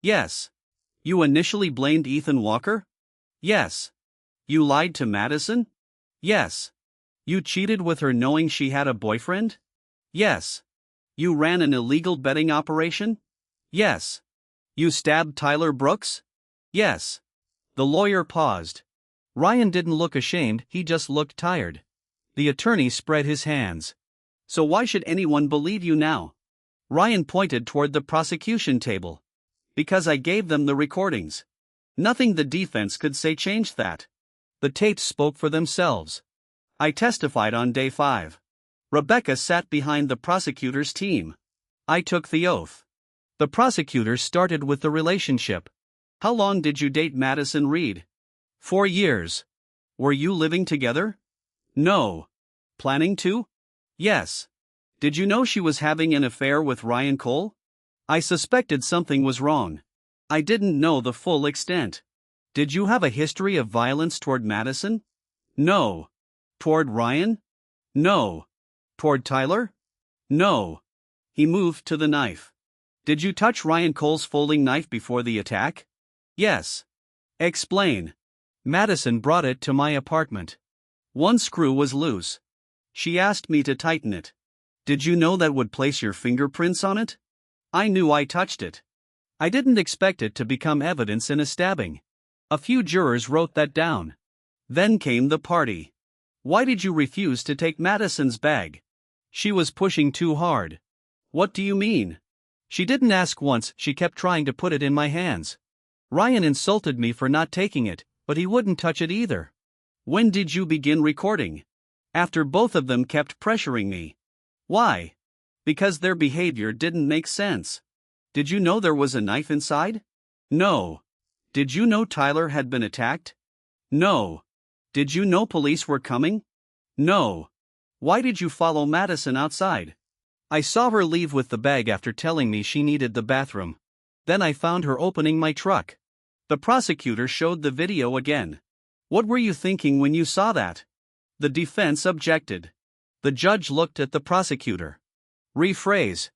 Yes. You initially blamed Ethan Walker? Yes. You lied to Madison? Yes. You cheated with her knowing she had a boyfriend? Yes. You ran an illegal betting operation? Yes. You stabbed Tyler Brooks? Yes. The lawyer paused. Ryan didn't look ashamed, he just looked tired. The attorney spread his hands. So why should anyone believe you now? Ryan pointed toward the prosecution table. Because I gave them the recordings. Nothing the defense could say changed that. The tapes spoke for themselves. I testified on day 5. Rebecca sat behind the prosecutor's team. I took the oath. The prosecutor started with the relationship. How long did you date Madison Reed? 4 years. Were you living together? No. Planning to? Yes. Did you know she was having an affair with Ryan Cole? I suspected something was wrong. I didn't know the full extent. Did you have a history of violence toward Madison? No. Toward Ryan? No. Toward Tyler? No. He moved to the knife. Did you touch Ryan Cole's folding knife before the attack? Yes. Explain. Madison brought it to my apartment. One screw was loose. She asked me to tighten it. Did you know that would place your fingerprints on it? I knew I touched it. I didn't expect it to become evidence in a stabbing. A few jurors wrote that down. Then came the party. Why did you refuse to take Madison's bag? She was pushing too hard. What do you mean? She didn't ask once, she kept trying to put it in my hands. Ryan insulted me for not taking it, but he wouldn't touch it either. When did you begin recording? After both of them kept pressuring me. Why? Because their behavior didn't make sense. Did you know there was a knife inside? No. Did you know Tyler had been attacked? No. Did you know police were coming? No. Why did you follow Madison outside? I saw her leave with the bag after telling me she needed the bathroom. Then I found her opening my truck. The prosecutor showed the video again. What were you thinking when you saw that? The defense objected. The judge looked at the prosecutor. Rephrase.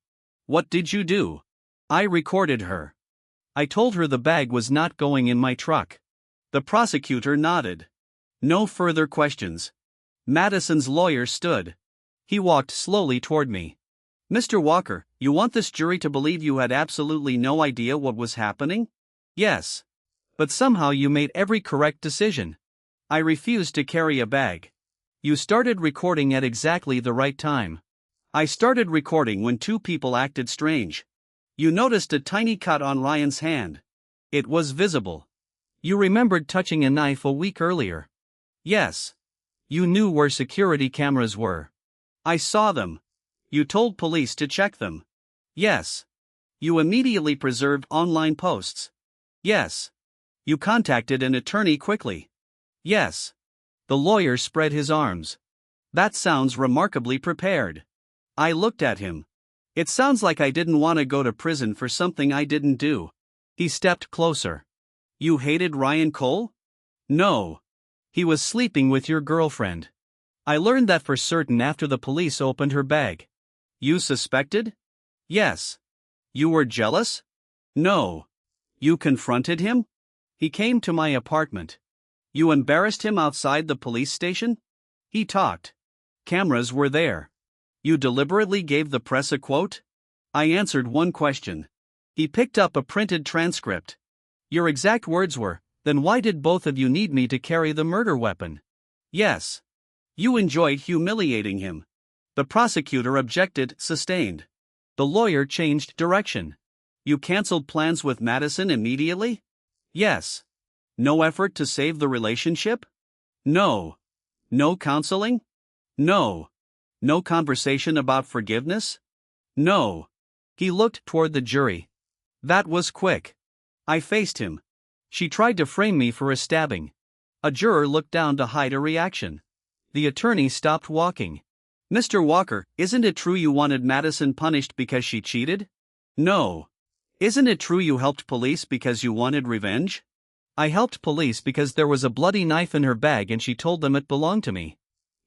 What did you do? I recorded her. I told her the bag was not going in my truck. The prosecutor nodded. No further questions. Madison's lawyer stood. He walked slowly toward me. Mr. Walker, you want this jury to believe you had absolutely no idea what was happening? Yes. But somehow you made every correct decision. I refused to carry a bag. You started recording at exactly the right time. I started recording when two people acted strange. You noticed a tiny cut on Ryan's hand. It was visible. You remembered touching a knife a week earlier. Yes. You knew where security cameras were. I saw them. You told police to check them. Yes. You immediately preserved online posts. Yes. You contacted an attorney quickly. Yes. The lawyer spread his arms. That sounds remarkably prepared. I looked at him. It sounds like I didn't want to go to prison for something I didn't do. He stepped closer. You hated Ryan Cole? No. He was sleeping with your girlfriend. I learned that for certain after the police opened her bag. You suspected? Yes. You were jealous? No. You confronted him? He came to my apartment. You embarrassed him outside the police station? He talked. Cameras were there. You deliberately gave the press a quote? I answered one question. He picked up a printed transcript. Your exact words were, then why did both of you need me to carry the murder weapon? Yes. You enjoyed humiliating him. The prosecutor objected, sustained. The lawyer changed direction. You canceled plans with Madison immediately? Yes. No effort to save the relationship? No. No counseling? No. No conversation about forgiveness? No. He looked toward the jury. That was quick. I faced him. She tried to frame me for a stabbing. A juror looked down to hide a reaction. The attorney stopped walking. Mr. Walker, isn't it true you wanted Madison punished because she cheated? No. Isn't it true you helped police because you wanted revenge? I helped police because there was a bloody knife in her bag and she told them it belonged to me.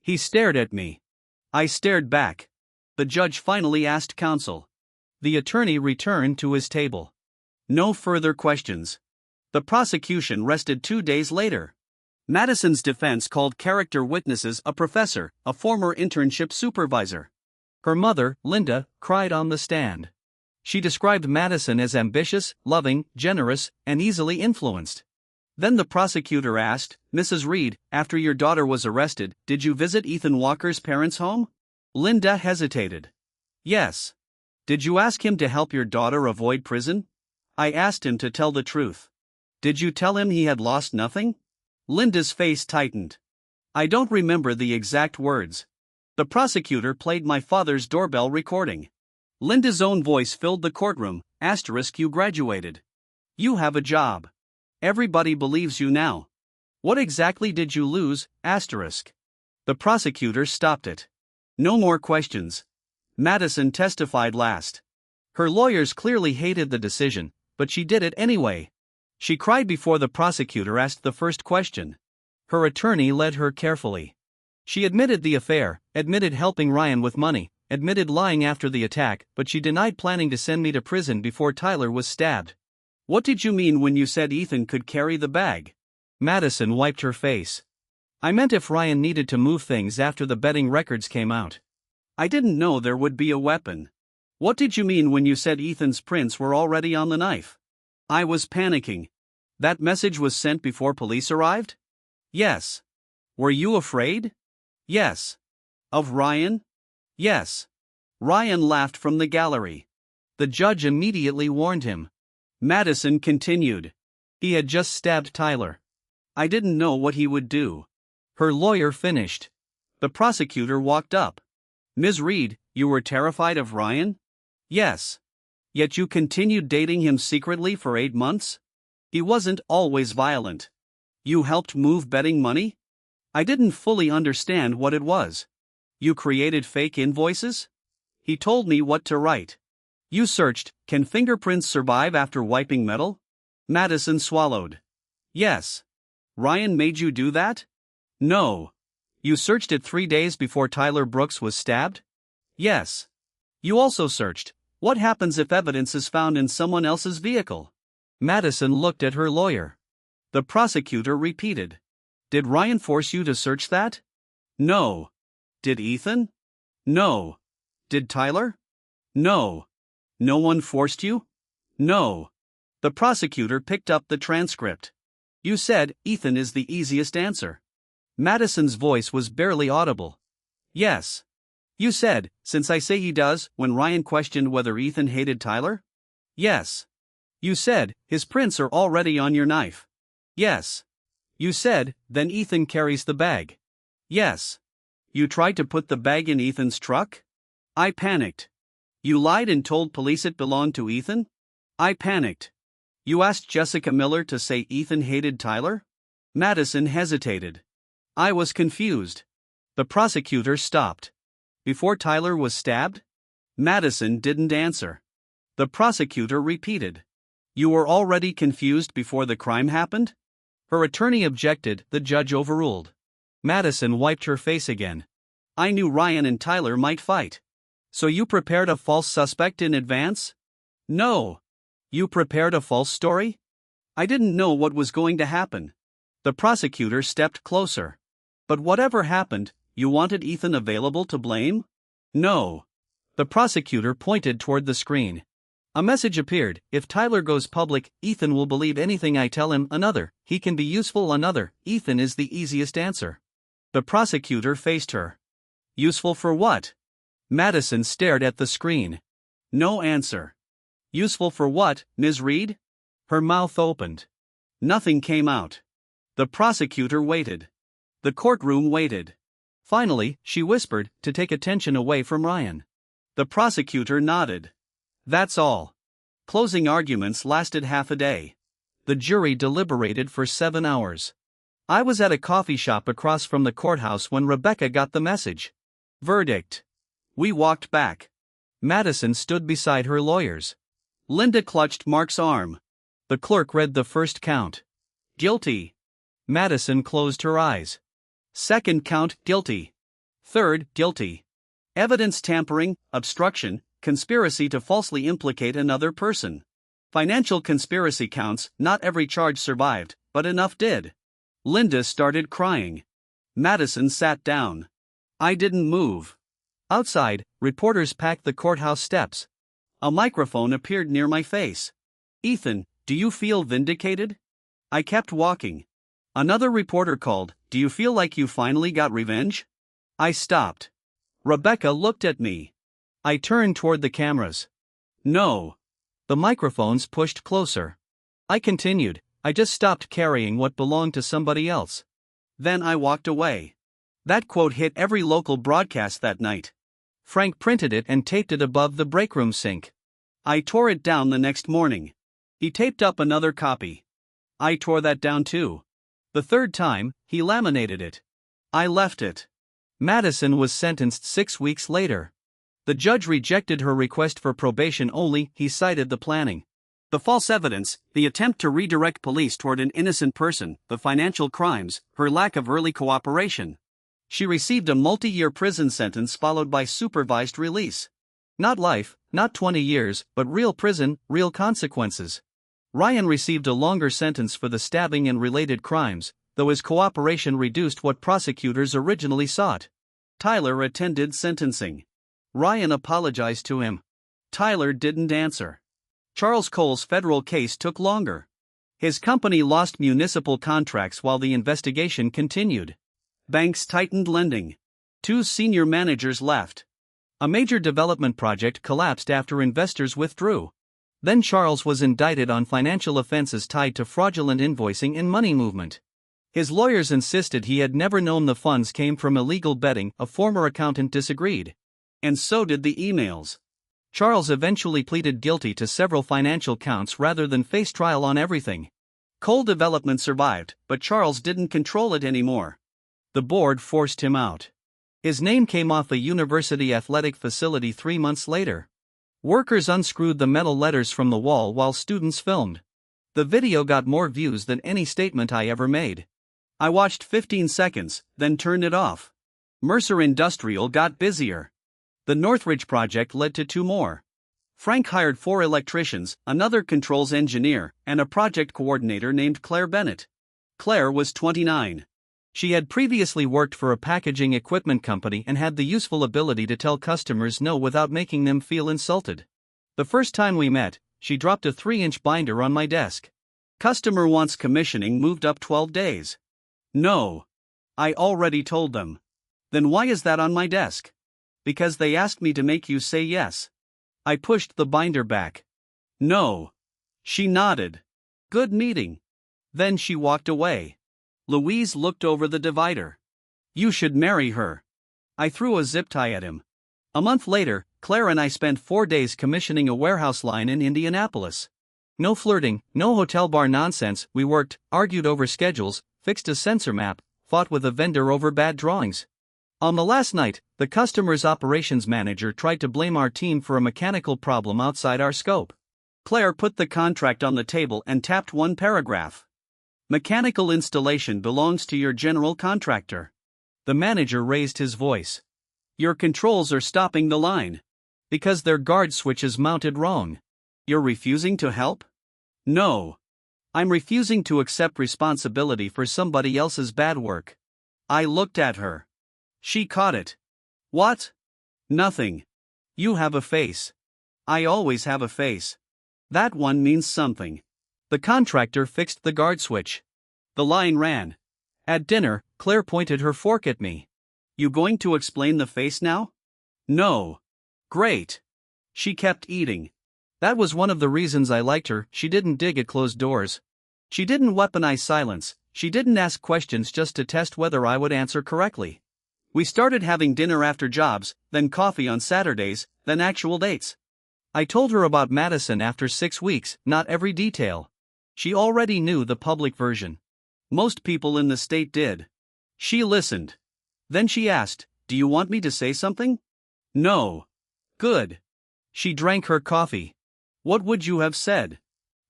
He stared at me. I stared back. The judge finally asked counsel. The attorney returned to his table. No further questions. The prosecution rested 2 days later. Madison's defense called character witnesses a professor, a former internship supervisor. Her mother, Linda, cried on the stand. She described Madison as ambitious, loving, generous, and easily influenced. Then the prosecutor asked, Mrs. Reed, after your daughter was arrested, did you visit Ethan Walker's parents' home? Linda hesitated. Yes. Did you ask him to help your daughter avoid prison? I asked him to tell the truth. Did you tell him he had lost nothing? Linda's face tightened. I don't remember the exact words. The prosecutor played my father's doorbell recording. Linda's own voice filled the courtroom. You graduated. You have a job. Everybody believes you now. What exactly did you lose? The prosecutor stopped it. No more questions. Madison testified last. Her lawyers clearly hated the decision, but she did it anyway. She cried before the prosecutor asked the first question. Her attorney led her carefully. She admitted the affair, admitted helping Ryan with money, admitted lying after the attack, but she denied planning to send me to prison before Tyler was stabbed. What did you mean when you said Ethan could carry the bag? Madison wiped her face. I meant if Ryan needed to move things after the betting records came out. I didn't know there would be a weapon. What did you mean when you said Ethan's prints were already on the knife? I was panicking. That message was sent before police arrived? Yes. Were you afraid? Yes. Of Ryan? Yes. Ryan laughed from the gallery. The judge immediately warned him. Madison continued. He had just stabbed Tyler. I didn't know what he would do. Her lawyer finished. The prosecutor walked up. Ms. Reed, you were terrified of Ryan? Yes. Yet you continued dating him secretly for 8 months? He wasn't always violent. You helped move betting money? I didn't fully understand what it was. You created fake invoices? He told me what to write. You searched, can fingerprints survive after wiping metal? Madison swallowed. Yes. Ryan made you do that? No. You searched it 3 days before Tyler Brooks was stabbed? Yes. You also searched, what happens if evidence is found in someone else's vehicle? Madison looked at her lawyer. The prosecutor repeated. Did Ryan force you to search that? No. Did Ethan? No. Did Tyler? No. No one forced you? No. The prosecutor picked up the transcript. You said, Ethan is the easiest answer. Madison's voice was barely audible. Yes. You said, since I say he does, when Ryan questioned whether Ethan hated Tyler? Yes. You said, his prints are already on your knife. Yes. You said, then Ethan carries the bag. Yes. You tried to put the bag in Ethan's truck? I panicked. You lied and told police it belonged to Ethan? I panicked. You asked Jessica Miller to say Ethan hated Tyler? Madison hesitated. I was confused. The prosecutor stopped. Before Tyler was stabbed? Madison didn't answer. The prosecutor repeated. You were already confused before the crime happened? Her attorney objected, the judge overruled. Madison wiped her face again. I knew Ryan and Tyler might fight. So you prepared a false suspect in advance? No. You prepared a false story? I didn't know what was going to happen. The prosecutor stepped closer. But whatever happened, you wanted Ethan available to blame? No. The prosecutor pointed toward the screen. A message appeared, if Tyler goes public, Ethan will believe anything I tell him. Another, he can be useful. Another, Ethan is the easiest answer. The prosecutor faced her. Useful for what? Madison stared at the screen. No answer. Useful for what, Ms. Reed? Her mouth opened. Nothing came out. The prosecutor waited. The courtroom waited. Finally, she whispered, to take attention away from Ryan. The prosecutor nodded. That's all. Closing arguments lasted half a day. The jury deliberated for 7 hours. I was at a coffee shop across from the courthouse when Rebecca got the message. Verdict. We walked back. Madison stood beside her lawyers. Linda clutched Mark's arm. The clerk read the first count. Guilty. Madison closed her eyes. Second count, guilty. Third, guilty. Evidence tampering, obstruction, conspiracy to falsely implicate another person. Financial conspiracy counts, not every charge survived, but enough did. Linda started crying. Madison sat down. I didn't move. Outside, reporters packed the courthouse steps. A microphone appeared near my face. Ethan, do you feel vindicated? I kept walking. Another reporter called, do you feel like you finally got revenge? I stopped. Rebecca looked at me. I turned toward the cameras. No. The microphones pushed closer. I continued, I just stopped carrying what belonged to somebody else. Then I walked away. That quote hit every local broadcast that night. Frank printed it and taped it above the breakroom sink. I tore it down the next morning. He taped up another copy. I tore that down too. The third time, he laminated it. I left it. Madison was sentenced 6 weeks later. The judge rejected her request for probation only. He cited the planning. The false evidence, the attempt to redirect police toward an innocent person, the financial crimes, her lack of early cooperation. She received a multi-year prison sentence followed by supervised release. Not life, not 20 years, but real prison, real consequences. Ryan received a longer sentence for the stabbing and related crimes, though his cooperation reduced what prosecutors originally sought. Tyler attended sentencing. Ryan apologized to him. Tyler didn't answer. Charles Cole's federal case took longer. His company lost municipal contracts while the investigation continued. Banks tightened lending. 2 senior managers left. A major development project collapsed after investors withdrew. Then Charles was indicted on financial offenses tied to fraudulent invoicing and money movement. His lawyers insisted he had never known the funds came from illegal betting. A former accountant disagreed. And so did the emails. Charles eventually pleaded guilty to several financial counts rather than face trial on everything. Coal development survived, but Charles didn't control it anymore. The board forced him out. His name came off a university athletic facility 3 months later. Workers unscrewed the metal letters from the wall while students filmed. The video got more views than any statement I ever made. I watched 15 seconds, then turned it off. Mercer Industrial got busier. The Northridge project led to 2 more. Frank hired 4 electricians, another controls engineer, and a project coordinator named Claire Bennett. Claire was 29. She had previously worked for a packaging equipment company and had the useful ability to tell customers no without making them feel insulted. The first time we met, she dropped a 3-inch binder on my desk. Customer wants commissioning moved up 12 days. No. I already told them. Then why is that on my desk? Because they asked me to make you say yes. I pushed the binder back. No. She nodded. Good meeting. Then she walked away. Louise looked over the divider. You should marry her. I threw a zip tie at him. A month later, Claire and I spent 4 days commissioning a warehouse line in Indianapolis. No flirting, no hotel bar nonsense. We worked, argued over schedules, fixed a sensor map, fought with a vendor over bad drawings. On the last night, the customer's operations manager tried to blame our team for a mechanical problem outside our scope. Claire put the contract on the table and tapped 1 paragraph. Mechanical installation belongs to your general contractor. The manager raised his voice. Your controls are stopping the line. Because their guard switch is mounted wrong. You're refusing to help? No. I'm refusing to accept responsibility for somebody else's bad work. I looked at her. She caught it. What? Nothing. You have a face. I always have a face. That one means something. The contractor fixed the guard switch. The line ran. At dinner, Claire pointed her fork at me. You going to explain the face now? No. Great. She kept eating. That was one of the reasons I liked her. She didn't dig at closed doors. She didn't weaponize silence. She didn't ask questions just to test whether I would answer correctly. We started having dinner after jobs, then coffee on Saturdays, then actual dates. I told her about Madison after 6 weeks, not every detail. She already knew the public version. Most people in the state did. She listened. Then she asked, do you want me to say something? No. Good. She drank her coffee. What would you have said?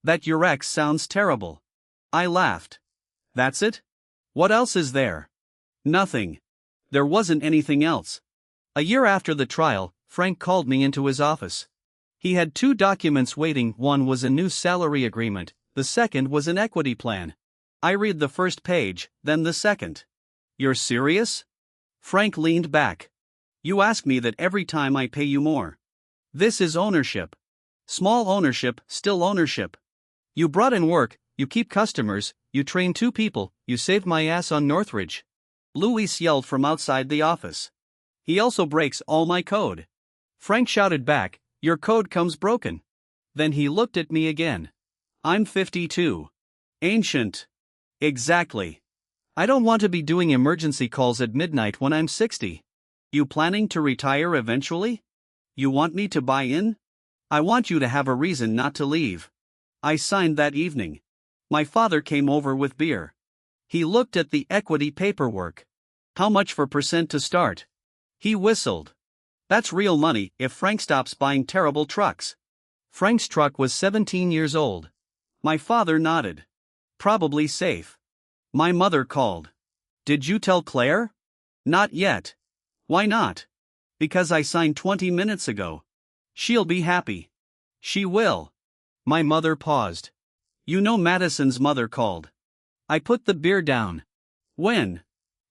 That your ex sounds terrible. I laughed. That's it? What else is there? Nothing. There wasn't anything else. A year after the trial, Frank called me into his office. He had 2 documents waiting. One was a new salary agreement, the second was an equity plan. I read the first page, then the second. You're serious? Frank leaned back. You ask me that every time I pay you more. This is ownership. Small ownership, still ownership. You brought in work, you keep customers, you train 2 people, you saved my ass on Northridge. Louis yelled from outside the office. He also breaks all my code. Frank shouted back, your code comes broken. Then he looked at me again. I'm 52. Ancient. Exactly. I don't want to be doing emergency calls at midnight when I'm 60. You planning to retire eventually? You want me to buy in? I want you to have a reason not to leave. I signed that evening. My father came over with beer. He looked at the equity paperwork. How much for percent to start? He whistled. That's real money if Frank stops buying terrible trucks. Frank's truck was 17 years old. My father nodded. Probably safe. My mother called. Did you tell Claire? Not yet. Why not? Because I signed 20 minutes ago. She'll be happy. She will. My mother paused. You know Madison's mother called. I put the beer down. When?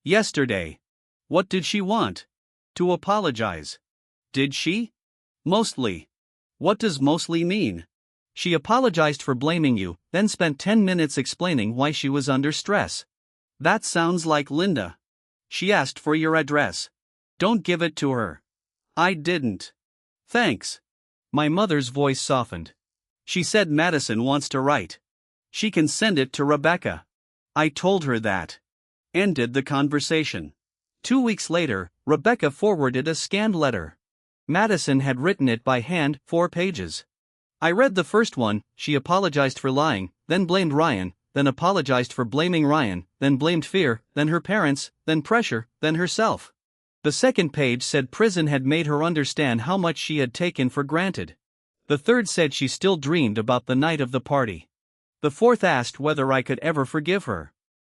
Yesterday. What did she want? To apologize. Did she? Mostly. What does mostly mean? She apologized for blaming you, then spent 10 minutes explaining why she was under stress. That sounds like Linda. She asked for your address. Don't give it to her. I didn't. Thanks. My mother's voice softened. She said Madison wants to write. She can send it to Rebecca. I told her that. Ended the conversation. 2 weeks later, Rebecca forwarded a scanned letter. Madison had written it by hand, 4 pages. I read the first one. She apologized for lying, then blamed Ryan, then apologized for blaming Ryan, then blamed fear, then her parents, then pressure, then herself. The second page said prison had made her understand how much she had taken for granted. The third said she still dreamed about the night of the party. The fourth asked whether I could ever forgive her.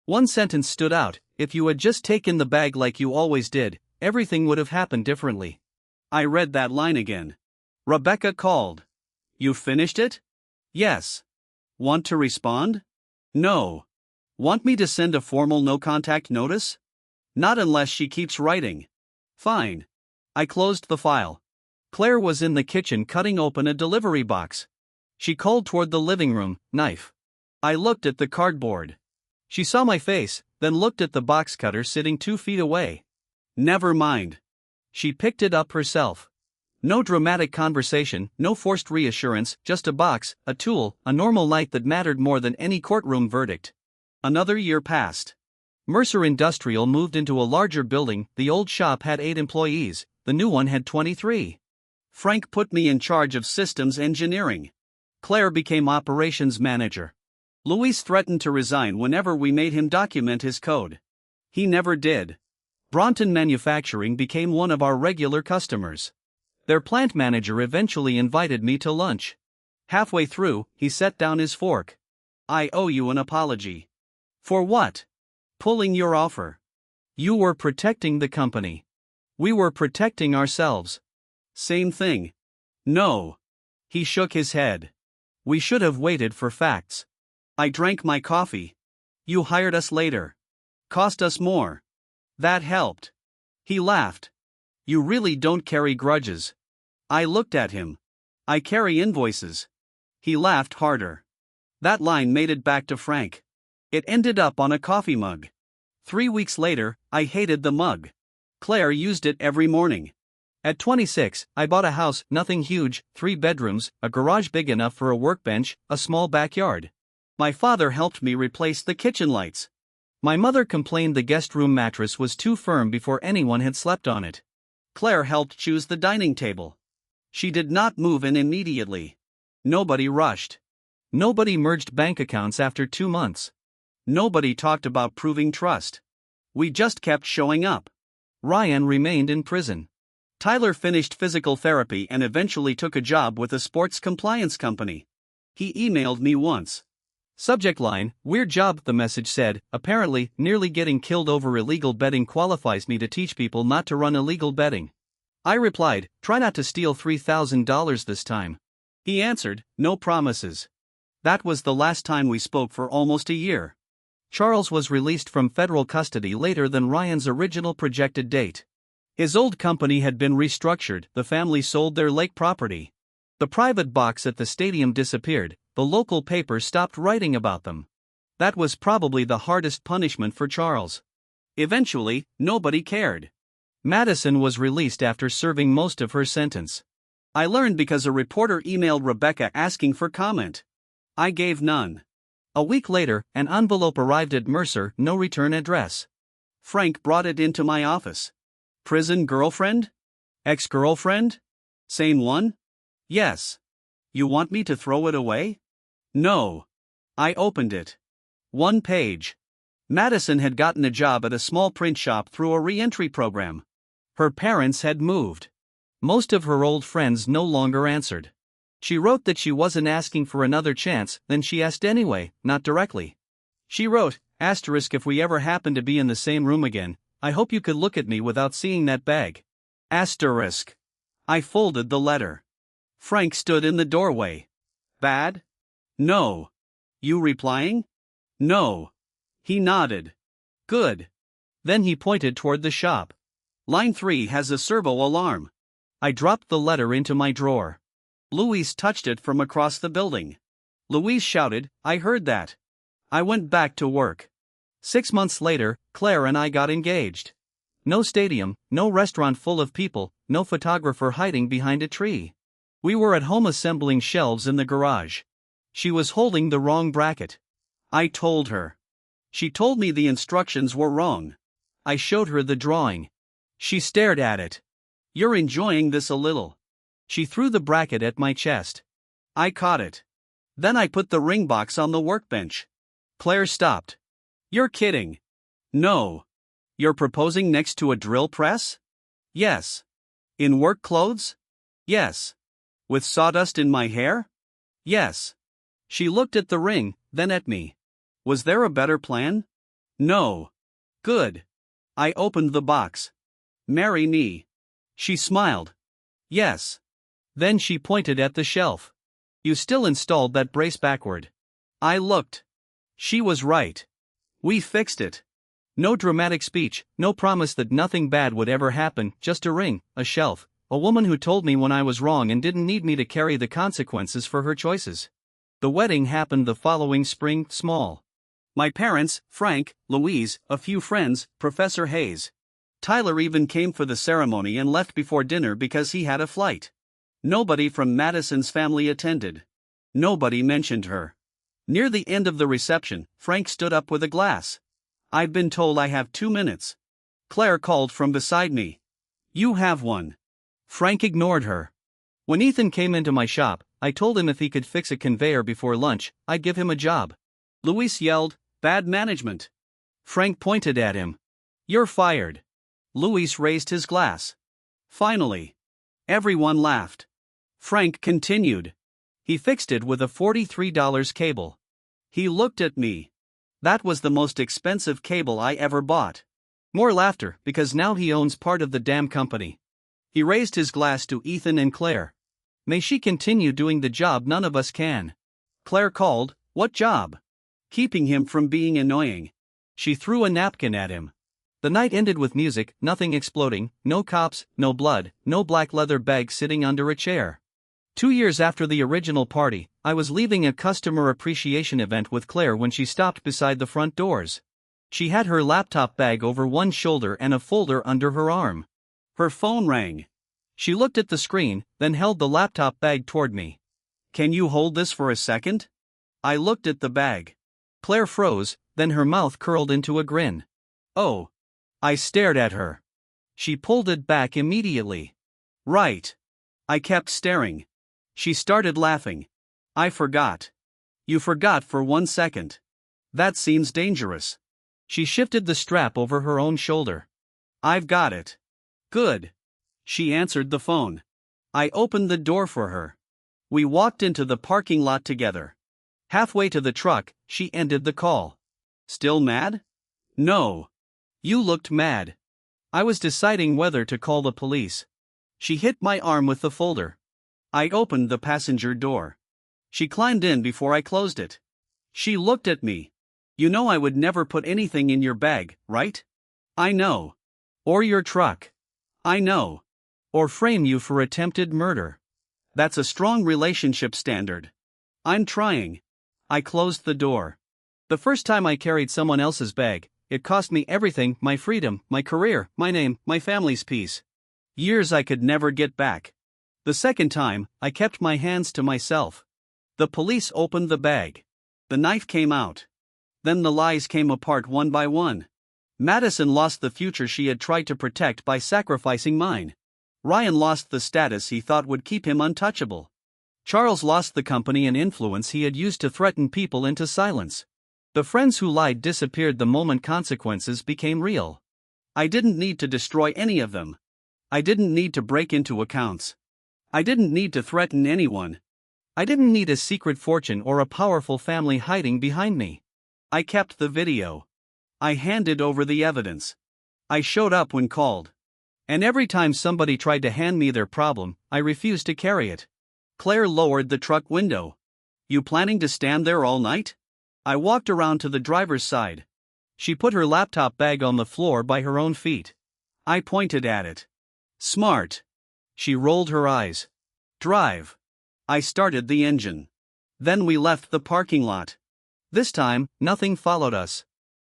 One sentence stood out: if you had just taken the bag like you always did, everything would have happened differently. I read that line again. Rebecca called. You finished it? Yes. Want to respond? No. Want me to send a formal no-contact notice? Not unless she keeps writing. Fine. I closed the file. Claire was in the kitchen cutting open a delivery box. She called toward the living room, knife. I looked at the cardboard. She saw my face, then looked at the box cutter sitting 2 feet away. Never mind. She picked it up herself. No dramatic conversation, no forced reassurance, just a box, a tool, a normal night that mattered more than any courtroom verdict. Another year passed. Mercer Industrial moved into a larger building. The old shop had 8 employees, the new one had 23. Frank put me in charge of systems engineering. Claire became operations manager. Luis threatened to resign whenever we made him document his code. He never did. Bronton Manufacturing became one of our regular customers. Their plant manager eventually invited me to lunch. Halfway through, he set down his fork. I owe you an apology. For what? Pulling your offer. You were protecting the company. We were protecting ourselves. Same thing. No. He shook his head. We should have waited for facts. I drank my coffee. You hired us later. Cost us more. That helped. He laughed. You really don't carry grudges. I looked at him. I carry invoices. He laughed harder. That line made it back to Frank. It ended up on a coffee mug. 3 weeks later, I hated the mug. Claire used it every morning. At 26, I bought a house, nothing huge, 3 bedrooms, a garage big enough for a workbench, a small backyard. My father helped me replace the kitchen lights. My mother complained the guest room mattress was too firm before anyone had slept on it. Claire helped choose the dining table. She did not move in immediately. Nobody rushed. Nobody merged bank accounts after 2 months. Nobody talked about proving trust. We just kept showing up. Ryan remained in prison. Tyler finished physical therapy and eventually took a job with a sports compliance company. He emailed me once. Subject line, weird job, the message said. Apparently, nearly getting killed over illegal betting qualifies me to teach people not to run illegal betting. I replied, try not to steal $3,000 this time. He answered, no promises. That was the last time we spoke for almost a year. Charles was released from federal custody later than Ryan's original projected date. His old company had been restructured, the family sold their lake property. The private box at the stadium disappeared, the local paper stopped writing about them. That was probably the hardest punishment for Charles. Eventually, nobody cared. Madison was released after serving most of her sentence. I learned because a reporter emailed Rebecca asking for comment. I gave none. A week later, an envelope arrived at Mercer, no return address. Frank brought it into my office. Prison girlfriend? Ex-girlfriend? Same one? Yes. You want me to throw it away? No. I opened it. 1 page. Madison had gotten a job at a small print shop through a re-entry program. Her parents had moved. Most of her old friends no longer answered. She wrote that she wasn't asking for another chance, then she asked anyway, not directly. She wrote, asterisk, if we ever happen to be in the same room again, I hope you could look at me without seeing that bag. Asterisk. I folded the letter. Frank stood in the doorway. Bad? No. You replying? No. He nodded. Good. Then he pointed toward the shop. Line 3 has a servo alarm. I dropped the letter into my drawer. Luis touched it from across the building. Luis shouted, I heard that. I went back to work. 6 months later, Claire and I got engaged. No stadium, no restaurant full of people, no photographer hiding behind a tree. We were at home assembling shelves in the garage. She was holding the wrong bracket. I told her. She told me the instructions were wrong. I showed her the drawing. She stared at it. You're enjoying this a little. She threw the bracket at my chest. I caught it. Then I put the ring box on the workbench. Claire stopped. You're kidding. No. You're proposing next to a drill press? Yes. In work clothes? Yes. With sawdust in my hair? Yes. She looked at the ring, then at me. Was there a better plan? No. Good. I opened the box. Marry me. She smiled. Yes. Then she pointed at the shelf. You still installed that brace backward. I looked. She was right. We fixed it. No dramatic speech, no promise that nothing bad would ever happen, just a ring, a shelf, a woman who told me when I was wrong and didn't need me to carry the consequences for her choices. The wedding happened the following spring, small. My parents, Frank, Louise, a few friends, Professor Hayes. Tyler even came for the ceremony and left before dinner because he had a flight. Nobody from Madison's family attended. Nobody mentioned her. Near the end of the reception, Frank stood up with a glass. I've been told I have 2 minutes. Claire called from beside me. You have one. Frank ignored her. When Ethan came into my shop, I told him if he could fix a conveyor before lunch, I'd give him a job. Luis yelled, "Bad management." Frank pointed at him. You're fired. Luis raised his glass. Finally. Everyone laughed. Frank continued. He fixed it with a $43 cable. He looked at me. That was the most expensive cable I ever bought. More laughter, because now he owns part of the damn company. He raised his glass to Ethan and Claire. May she continue doing the job none of us can. Claire called, What job? Keeping him from being annoying. She threw a napkin at him. The night ended with music, nothing exploding, no cops, no blood, no black leather bag sitting under a chair. 2 years after the original party, I was leaving a customer appreciation event with Claire when she stopped beside the front doors. She had her laptop bag over one shoulder and a folder under her arm. Her phone rang. She looked at the screen, then held the laptop bag toward me. Can you hold this for a second? I looked at the bag. Claire froze, then her mouth curled into a grin. Oh. I stared at her. She pulled it back immediately. Right. I kept staring. She started laughing. I forgot. You forgot for 1 second. That seems dangerous. She shifted the strap over her own shoulder. I've got it. Good. She answered the phone. I opened the door for her. We walked into the parking lot together. Halfway to the truck, she ended the call. Still mad? No. You looked mad. I was deciding whether to call the police. She hit my arm with the folder. I opened the passenger door. She climbed in before I closed it. She looked at me. You know I would never put anything in your bag, right? I know. Or your truck. I know. Or frame you for attempted murder. That's a strong relationship standard. I'm trying. I closed the door. The first time I carried someone else's bag, it cost me everything, my freedom, my career, my name, my family's peace. Years I could never get back. The second time, I kept my hands to myself. The police opened the bag. The knife came out. Then the lies came apart one by one. Madison lost the future she had tried to protect by sacrificing mine. Ryan lost the status he thought would keep him untouchable. Charles lost the company and influence he had used to threaten people into silence. The friends who lied disappeared the moment consequences became real. I didn't need to destroy any of them. I didn't need to break into accounts. I didn't need to threaten anyone. I didn't need a secret fortune or a powerful family hiding behind me. I kept the video. I handed over the evidence. I showed up when called. And every time somebody tried to hand me their problem, I refused to carry it. Claire lowered the truck window. You planning to stand there all night? I walked around to the driver's side. She put her laptop bag on the floor by her own feet. I pointed at it. Smart. She rolled her eyes. Drive. I started the engine. Then we left the parking lot. This time, nothing followed us.